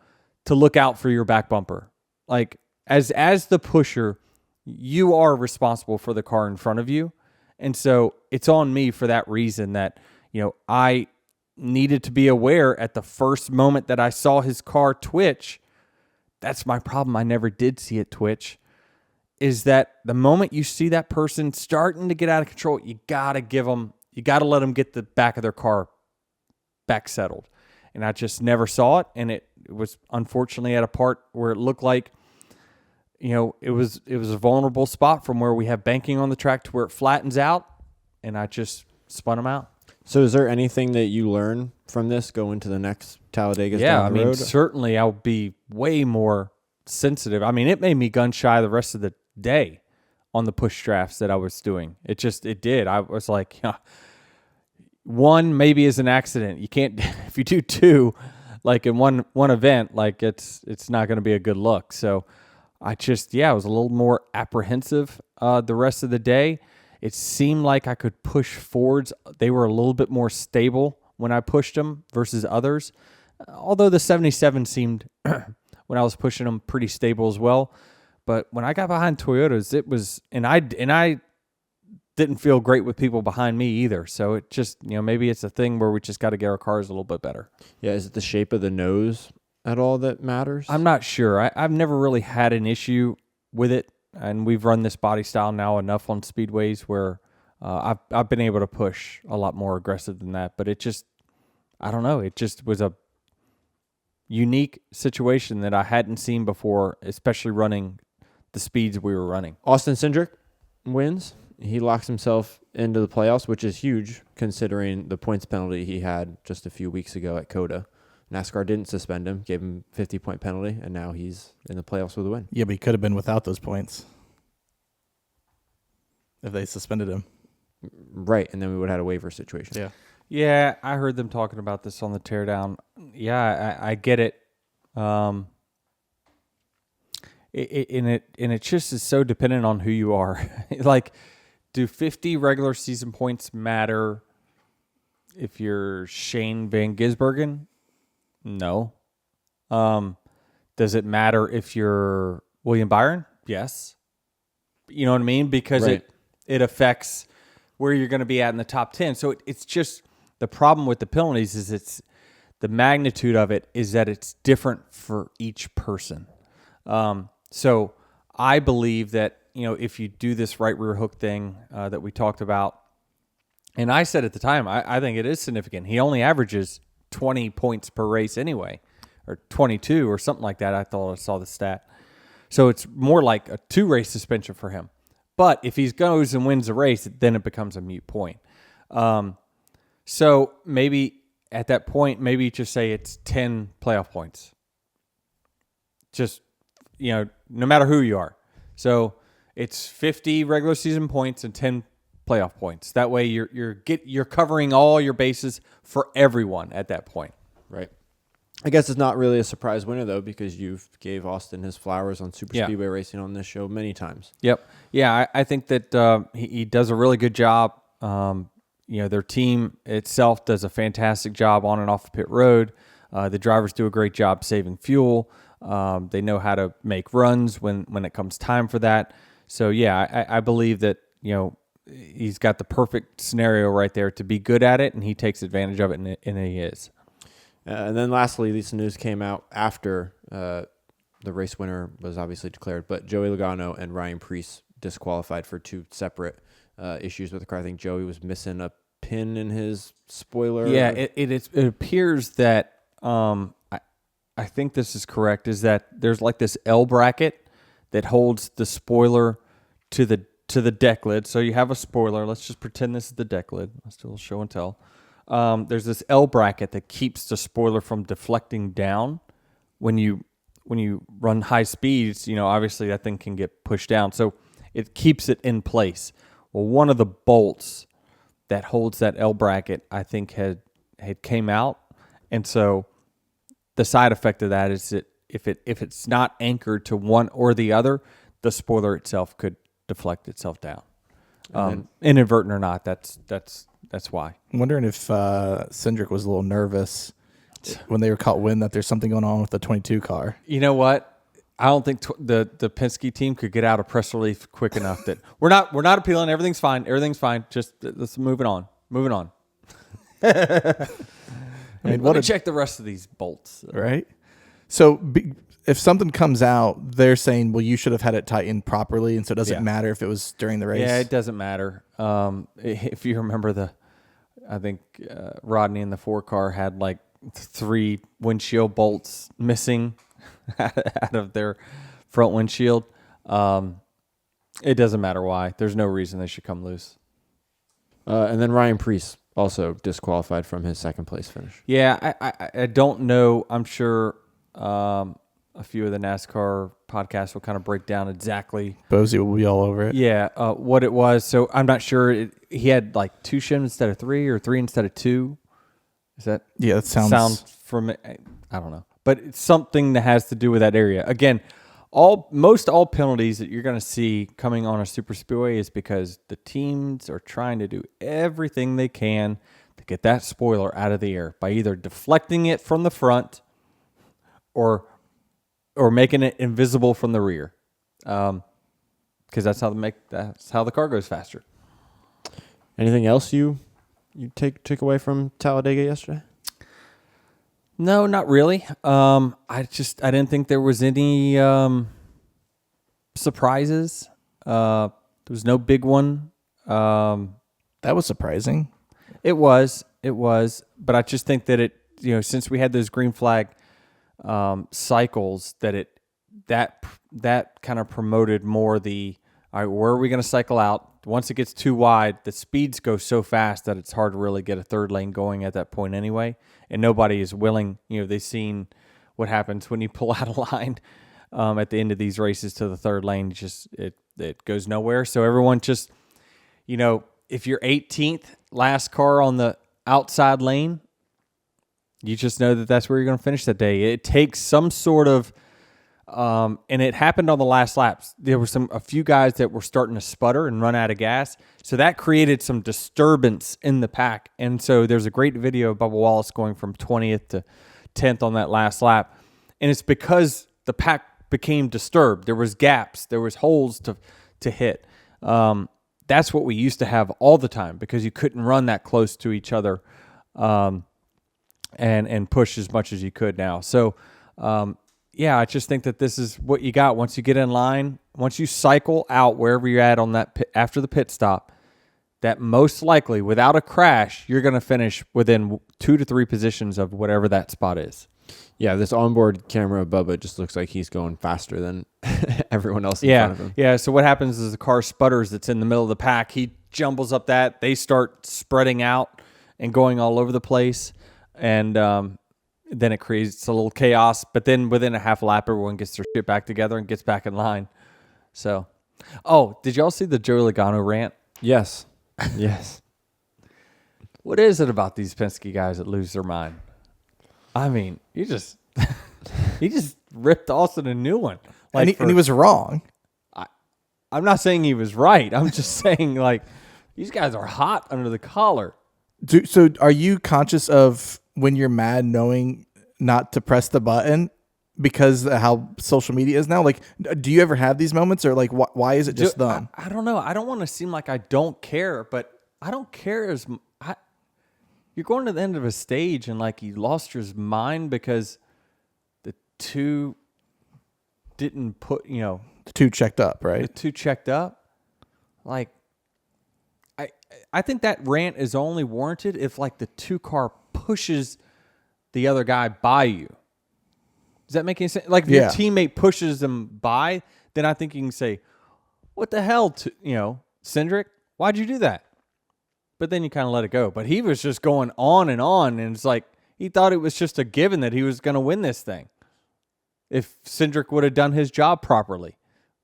look out for your back bumper. Like as the pusher, you are responsible for the car in front of you. And so it's on me for that reason that, I needed to be aware at the first moment that I saw his car twitch. That's my problem. I never did see it twitch. is that the moment you see that person starting to get out of control, you got to let them get the back of their car back settled. And I just never saw it. And it was unfortunately at a part where it looked like, it was a vulnerable spot from where we have banking on the track to where it flattens out. And I just spun them out. So is there anything that you learn from this going to the next Talladega down the road? Certainly I'll be way more sensitive. I mean, it made me gun shy the rest of the day on the push drafts that I was doing. It did. I was like, one maybe is an accident. You can't, if you do two, like in one event, like it's not going to be a good look. So I was a little more apprehensive the rest of the day. It seemed like I could push Fords. They were a little bit more stable when I pushed them versus others. Although the 77 seemed, when I was pushing them, pretty stable as well. But when I got behind Toyotas, it was, and I didn't feel great with people behind me either. So it just, maybe it's a thing where we just got to get our cars a little bit better. Yeah, is it the shape of the nose at all that matters? I'm not sure. I've never really had an issue with it. And we've run this body style now enough on speedways where I've been able to push a lot more aggressive than that. But it just, I don't know. It just was a unique situation that I hadn't seen before, especially running the speeds we were running. Austin Cindric wins. He locks himself into the playoffs, which is huge considering the points penalty he had just a few weeks ago at COTA. NASCAR didn't suspend him, gave him 50-point penalty, and now he's in the playoffs with a win. Yeah, but he could have been without those points if they suspended him. Right, and then we would have had a waiver situation. Yeah. Yeah, I heard them talking about this on the teardown. Yeah, I get it. It just is so dependent on who you are. Like, do 50 regular season points matter if you're Shane Van Gisbergen? No. Does it matter if you're William Byron? Yes. You know what I mean? Because right. it affects where you're going to be at in the top 10. So it's just the problem with the penalties is it's the magnitude of it is that it's different for each person. So I believe that, if you do this right rear hook thing that we talked about, and I said at the time, I think it is significant. He only averages 20 points per race anyway, or 22 or something like that. I thought I saw the stat. So it's more like a 2-race suspension for him. But if he goes and wins a race, then it becomes a moot point. So maybe at that point, maybe just say it's 10 playoff points. Just, no matter who you are. So it's 50 regular season points and 10 playoff points. That way you're covering all your bases for everyone at that point. Right. I guess it's not really a surprise winner, though, because you've gave Austin his flowers on Superspeedway racing on this show many times. Yep. Yeah, I think that he does a really good job. Their team itself does a fantastic job on and off the pit road. The drivers do a great job saving fuel. They know how to make runs when it comes time for that. So, yeah, I believe that, he's got the perfect scenario right there to be good at it, and he takes advantage of it, and he is. And then lastly, this news came out after the race winner was obviously declared, but Joey Logano and Ryan Preece disqualified for 2 separate issues with the car. I think Joey was missing a pin in his spoiler. Yeah, it appears that, I think this is correct, is that there's like this L bracket that holds the spoiler to the deck lid. So you have a spoiler. Let's just pretend this is the deck lid. Let's do a little show and tell. There's this L bracket that keeps the spoiler from deflecting down when you run high speeds. Obviously that thing can get pushed down, so it keeps it in place. Well, one of the bolts that holds that L bracket, I think, had came out, and so the side effect of that is that if it's not anchored to one or the other, the spoiler itself could deflect itself down. Inadvertent or not, that's why. I'm wondering if Cindric was a little nervous when they were caught wind that there's something going on with the 22 car. You know what? I don't think the Penske team could get out a press release quick enough that we're not appealing. Everything's fine. Everything's fine. Just let's move it on. Moving on. I mean, let me check the rest of these bolts. Right. So if something comes out, they're saying, well, you should have had it tightened properly, and so it doesn't Yeah. matter if it was during the race. Yeah, it doesn't matter. If you remember I think Rodney in the 4 car had like 3 windshield bolts missing out of their front windshield. It doesn't matter why. There's no reason they should come loose. And then Ryan Preece also disqualified from his second place finish. Yeah, I don't know. I'm sure a few of the NASCAR podcasts will kind of break down exactly. Bosie will be all over it. Yeah, what it was. So I'm not sure. He had like 2 shims instead of 3 or 3 instead of 2. Is that? Yeah, that sounds from it. I don't know, but it's something that has to do with that area. Again, most all penalties that you're going to see coming on a super speedway is because the teams are trying to do everything they can to get that spoiler out of the air by either deflecting it from the front or making it invisible from the rear, because that's how the car goes faster. Anything else you take away from Talladega yesterday? No, not really. I didn't think there was any surprises. There was no big one. that was surprising. It was, but I just think that since we had those green flag cycles, that kind of promoted more the, all right, where are we going to cycle out? Once it gets too wide, the speeds go so fast that it's hard to really get a third lane going at that point anyway. And nobody is willing, they've seen what happens when you pull out a line at the end of these races to the third lane. It goes nowhere. So everyone just, if you're 18th last car on the outside lane, you just know that that's where you're going to finish that day. It takes some sort of, and it happened on the last laps. There were a few guys that were starting to sputter and run out of gas. So that created some disturbance in the pack. And so there's a great video of Bubba Wallace going from 20th to 10th on that last lap. And it's because the pack became disturbed. There was gaps. There was holes to hit. That's what we used to have all the time because you couldn't run that close to each other and push as much as you could now. So, yeah, I just think that this is what you got once you get in line. Once you cycle out wherever you're at on that after the pit stop, that most likely, without a crash, you're going to finish within 2 to 3 positions of whatever that spot is. Yeah, this onboard camera of Bubba just looks like he's going faster than everyone else in front of him. Yeah, so what happens is the car sputters that's in the middle of the pack. He jumbles up that. They start spreading out and going all over the place. And then it creates a little chaos. But then within a half lap, everyone gets their shit back together and gets back in line. So, did y'all see the Joey Logano rant? Yes. Yes. What is it about these Penske guys that lose their mind? I mean, he just ripped Austin a new one. And he was wrong. I'm not saying he was right. I'm just saying, like, these guys are hot under the collar. So are you conscious of when you're mad knowing not to press the button because of how social media is now? Like, do you ever have these moments or like, why is it just them? I don't know. I don't want to seem like I don't care, but I don't care you're going to the end of a stage and like you lost your mind because the 2 didn't put, the 2 checked up, right? The 2 checked up. Like, I think that rant is only warranted if like the 2 car pushes the other guy by you. Does that make any sense? Like if your teammate pushes them by, then I think you can say, what the hell, Cindric, why'd you do that? But then you kind of let it go. But he was just going on, and it's like he thought it was just a given that he was going to win this thing if Cindric would have done his job properly,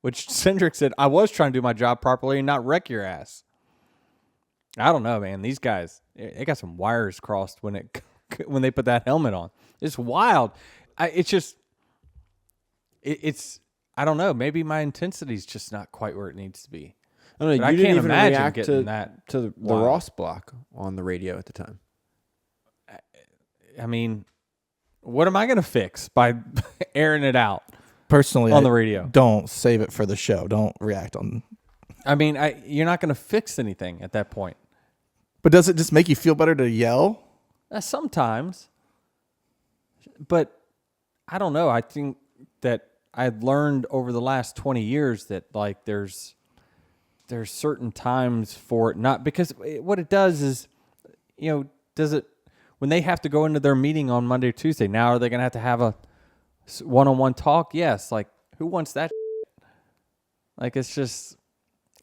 which Cindric said, I was trying to do my job properly and not wreck your ass. I don't know, man. These guys, they got some wires crossed when they put that helmet on. It's wild. It's I don't know. Maybe my intensity is just not quite where it needs to be. I don't know. But You didn't even imagine react getting to the Ross block on the radio at the time. I mean, what am I going to fix by airing it out? Personally, on the radio, don't save it for the show. Don't react on. I mean, you're not going to fix anything at that point. But does it just make you feel better to yell? Sometimes. But I don't know. I think that I've learned over the last 20 years that like there's certain times for it, not because what it does is, does it, when they have to go into their meeting on Monday or Tuesday, now are they going to have a one-on-one talk? Yes. Like, who wants that? Like, it's just,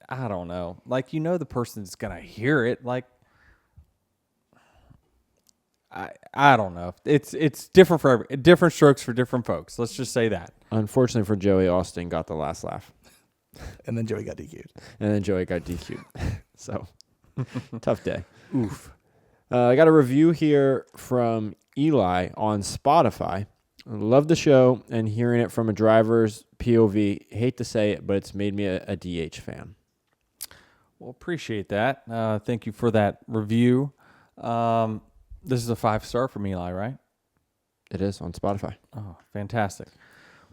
I don't know. Like, the person's going to hear it. Like, I don't know. It's different for different strokes for different folks. Let's just say that. Unfortunately for Joey, Austin got the last laugh. And then Joey got DQ'd. So, tough day. Oof. I got a review here from Eli on Spotify. Love the show and hearing it from a driver's POV. Hate to say it, but it's made me a DH fan. Well, appreciate that. Thank you for that review. This is a 5-star from Eli, right? It is on Spotify. Oh, fantastic.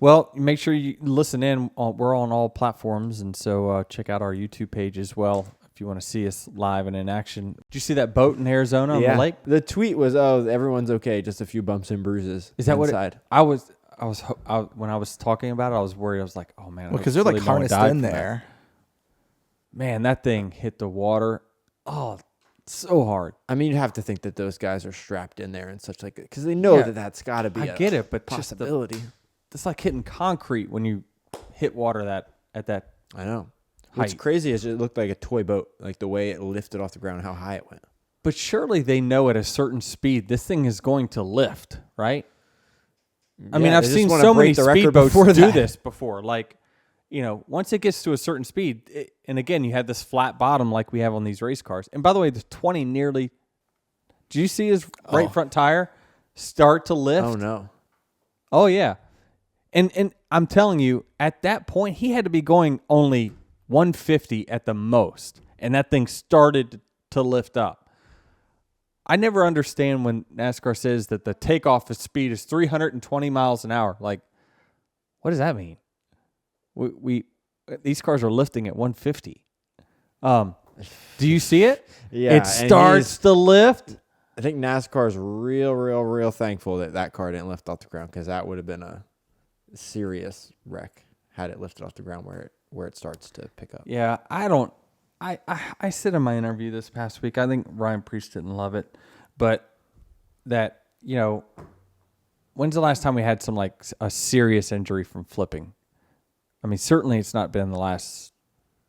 Well, make sure you listen in. We're on all platforms, and so check out our YouTube page as well if you want to see us live and in action. Did you see that boat in Arizona on the lake? The tweet was, everyone's okay, just a few bumps and bruises. Is that inside. When I was talking about it, I was worried. I was like, oh, man. Because they're like harnessed in there. Man, that thing hit the water. Oh, so hard. I mean, you'd have to think that those guys are strapped in there and such like, because they know that that's got to be I get it, but possibility. It's like hitting concrete when you hit water at that. I know. What's crazy is it looked like a toy boat, like the way it lifted off the ground, how high it went. But surely they know at a certain speed this thing is going to lift, right? I mean, I've seen so many speedboats do this before. Like, once it gets to a certain speed, and again, you have this flat bottom like we have on these race cars. And by the way, the 20 nearly. Do you see his right front tire start to lift? Oh no. Oh yeah. And I'm telling you, at that point, he had to be going only 150 at the most, and that thing started to lift up. I never understand when NASCAR says that the takeoff speed is 320 miles an hour. Like, what does that mean? We these cars are lifting at 150. Do you see it? Yeah, it starts to lift. I think NASCAR is real thankful that car didn't lift off the ground, because that would have been a serious wreck had it lifted off the ground where it starts to pick up. Yeah, I said in my interview this past week, I think Ryan Priest didn't love it, but that, when's the last time we had some like a serious injury from flipping? I mean, certainly it's not been the last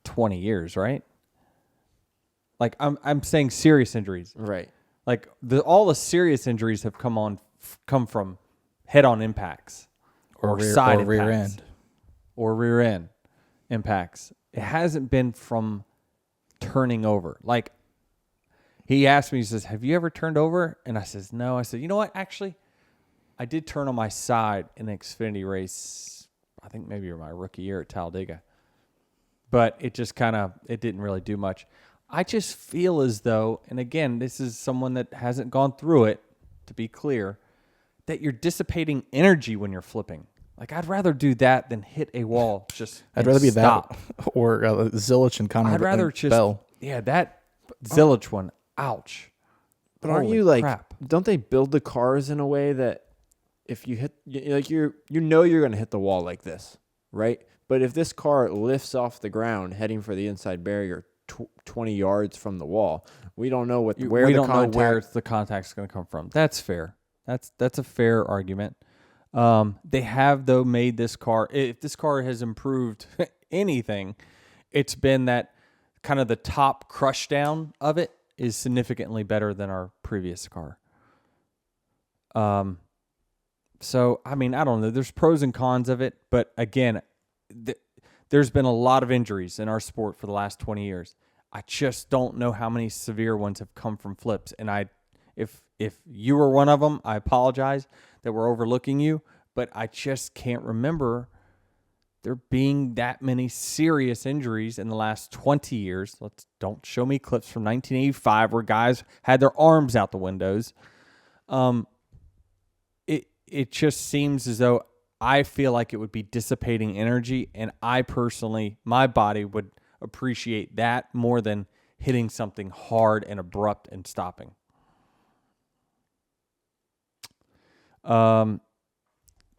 20 years, right? Like I'm saying serious injuries. Right. Like all the serious injuries have come from head-on impacts. Or side impacts, rear end. Or rear end impacts. It hasn't been from turning over. Like, he asked me, he says, have you ever turned over? And I says, no. I said, you know what? Actually, I did turn on my side in an Xfinity race. I think maybe my rookie year at Talladega. But it just it didn't really do much. I just feel as though, and again, this is someone that hasn't gone through it, to be clear, that you're dissipating energy when you're flipping. Like, I'd rather do that than hit a wall. I'd rather be that or Zilich and Connor. I'd rather just Bell. Yeah, that Zilich one. Ouch. But aren't you crap. Don't they build the cars in a way that if you hit, like you're going to hit the wall like this, right? But if this car lifts off the ground heading for the inside barrier 20 yards from the wall, we don't know where the contact's going to come from. That's fair. That's a fair argument. They have, though, made this car, if this car has improved anything, it's been that kind of the top crush down of it is significantly better than our previous car. So, I mean, I don't know. There's pros and cons of it, but again, there's been a lot of injuries in our sport for the last 20 years. I just don't know how many severe ones have come from flips, and if you were one of them, I apologize that we're overlooking you, but I just can't remember there being that many serious injuries in the last 20 years. Don't show me clips from 1985 where guys had their arms out the windows. It just seems as though I feel like it would be dissipating energy, and I personally, my body would appreciate that more than hitting something hard and abrupt and stopping.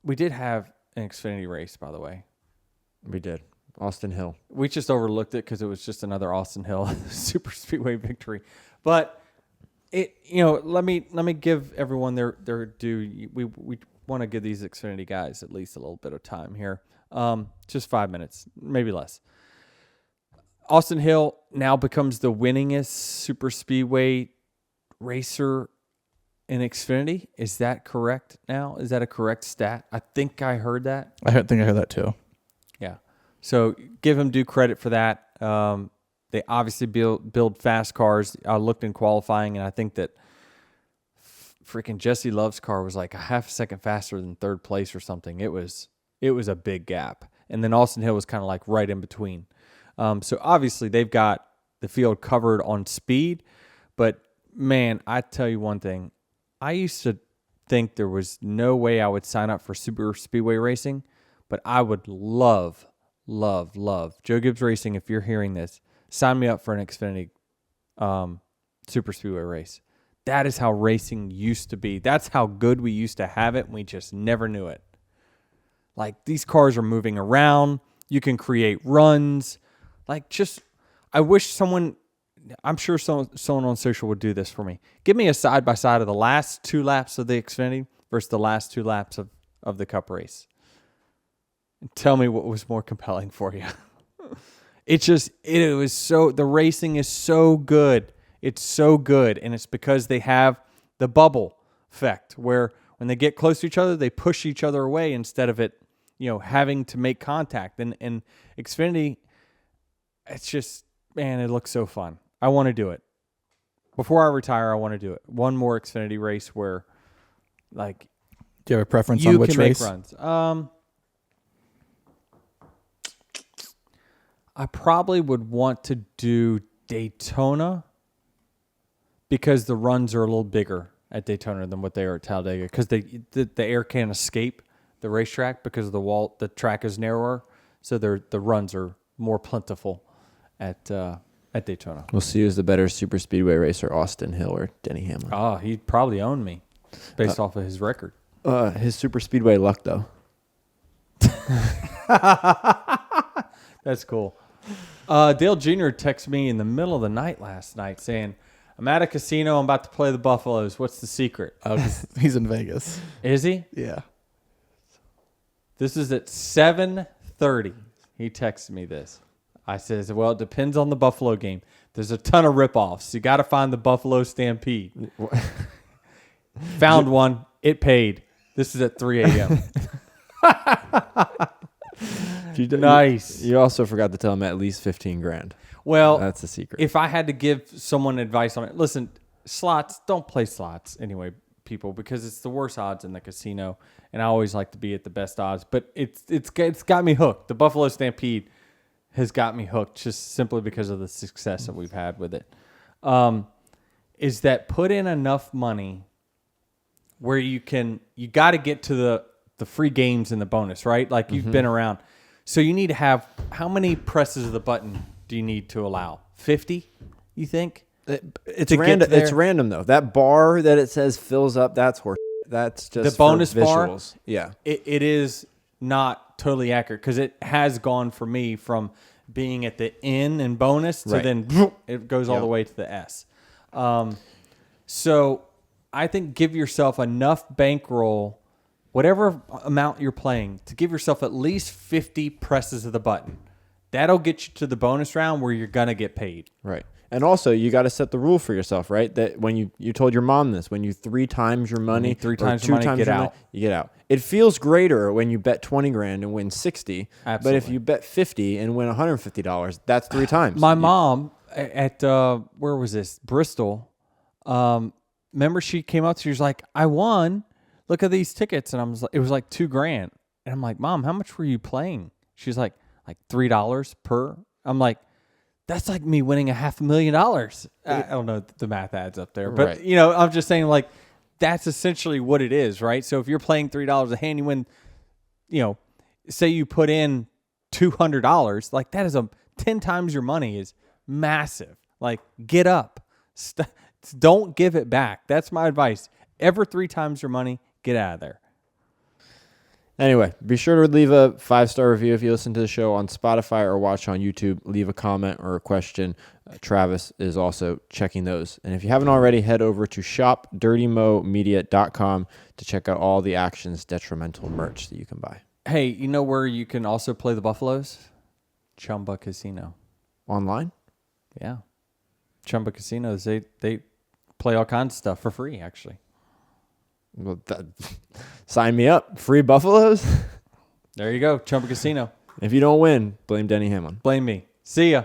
We did have an Xfinity race, by the way. We did. Austin Hill. We just overlooked it because it was just another Austin Hill Superspeedway victory. But let me give everyone their due. We want to give these Xfinity guys at least a little bit of time here. Just 5 minutes, maybe less. Austin Hill now becomes the winningest Superspeedway racer in Xfinity. Is that correct now? Is that a correct stat? I think I heard that. I think I heard that too. Yeah. So give him due credit for that. They obviously build fast cars. I looked in qualifying, and I think that freaking Jesse Love's car was like a half a second faster than third place or something. It was a big gap. And then Austin Hill was kind of like right in between. So obviously they've got the field covered on speed. But, man, I tell you one thing. I used to think there was no way I would sign up for super speedway racing, but I would love Joe Gibbs Racing, if you're hearing this, sign me up for an Xfinity super speedway race. That is how racing used to be. That's how good we used to have it, and we just never knew it. Like, these cars are moving around. You can create runs. Like, just, I wish someone, I'm sure someone on social would do this for me. Give me a side-by-side of the last 2 laps of the Xfinity versus the last 2 laps of the Cup race. And tell me what was more compelling for you. The racing is so good. It's so good, and it's because they have the bubble effect where when they get close to each other, they push each other away instead of it, having to make contact. And Xfinity, it's just, man, it looks so fun. I want to do it. Before I retire, I want to do it. One more Xfinity race where, like, do you have a preference on which race? You can make runs. I probably would want to do Daytona because the runs are a little bigger at Daytona than what they are at Talladega because the air can't escape the racetrack because of the track is narrower, so the runs are more plentiful at Daytona. We'll see who's the better super speedway racer, Austin Hill or Denny Hamlin. Oh, he'd probably own me based off of his record. His super speedway luck, though. That's cool. Dale Jr. texted me in the middle of the night last night saying, I'm at a casino. I'm about to play the Buffaloes. What's the secret? He's in Vegas. Is he? Yeah. This is at 7:30. He texted me this. I says, well, it depends on the Buffalo game. There's a ton of ripoffs. You got to find the Buffalo Stampede. Found one. It paid. This is at 3 a.m. Nice. You also forgot to tell him at least $15,000. Well, that's the secret. If I had to give someone advice on it, listen, slots, don't play slots anyway, people, because it's the worst odds in the casino, and I always like to be at the best odds. But it's got me hooked. The Buffalo Stampede has got me hooked just simply because of the success that we've had with it. Is that put in enough money where you got to get to the free games and the bonus, right? Like you've been around. So you need to have, how many presses of the button do you need to allow? 50, you think? It's random. It's random though. That bar that it says fills up, that's horse. That's just the bonus bar. Visuals. Yeah, it is not totally accurate because it has gone for me from being at the N and bonus to then it goes all the way to the S. So I think give yourself enough bankroll, whatever amount you're playing, to give yourself at least 50 presses of the button. That'll get you to the bonus round where you're going to get paid. Right. And also, you got to set the rule for yourself, right? That when you told your mom this, when you 3 times your money, you get out. You get out. It feels greater when you bet $20,000 and win 60. Absolutely. But if you bet 50 and win $150, that's 3 times. My mom at where was this? Bristol. Remember, she came up. She was like, "I won. Look at these tickets," and it was like $2,000. And I'm like, "Mom, how much were you playing?" She's like $3 per. I'm like, that's like me winning $500,000. I don't know if the math adds up there, but right. I'm just saying like that's essentially what it is, right? So if you're playing $3 a hand, you win, say you put in $200, like that is 10 times your money is massive. Like get up, don't give it back. That's my advice. Ever 3 times your money, get out of there. Anyway, be sure to leave a 5-star review if you listen to the show on Spotify or watch on YouTube. Leave a comment or a question. Travis is also checking those. And if you haven't already, head over to shopdirtymomedia.com to check out all the Actions Detrimental merch that you can buy. Hey, you know where you can also play the Buffaloes? Chumba Casino. Online? Yeah. Chumba Casinos, they play all kinds of stuff for free, actually. Well, sign me up. Free Buffaloes? There you go. Chumba Casino. If you don't win, blame Denny Hamlin. Blame me. See ya.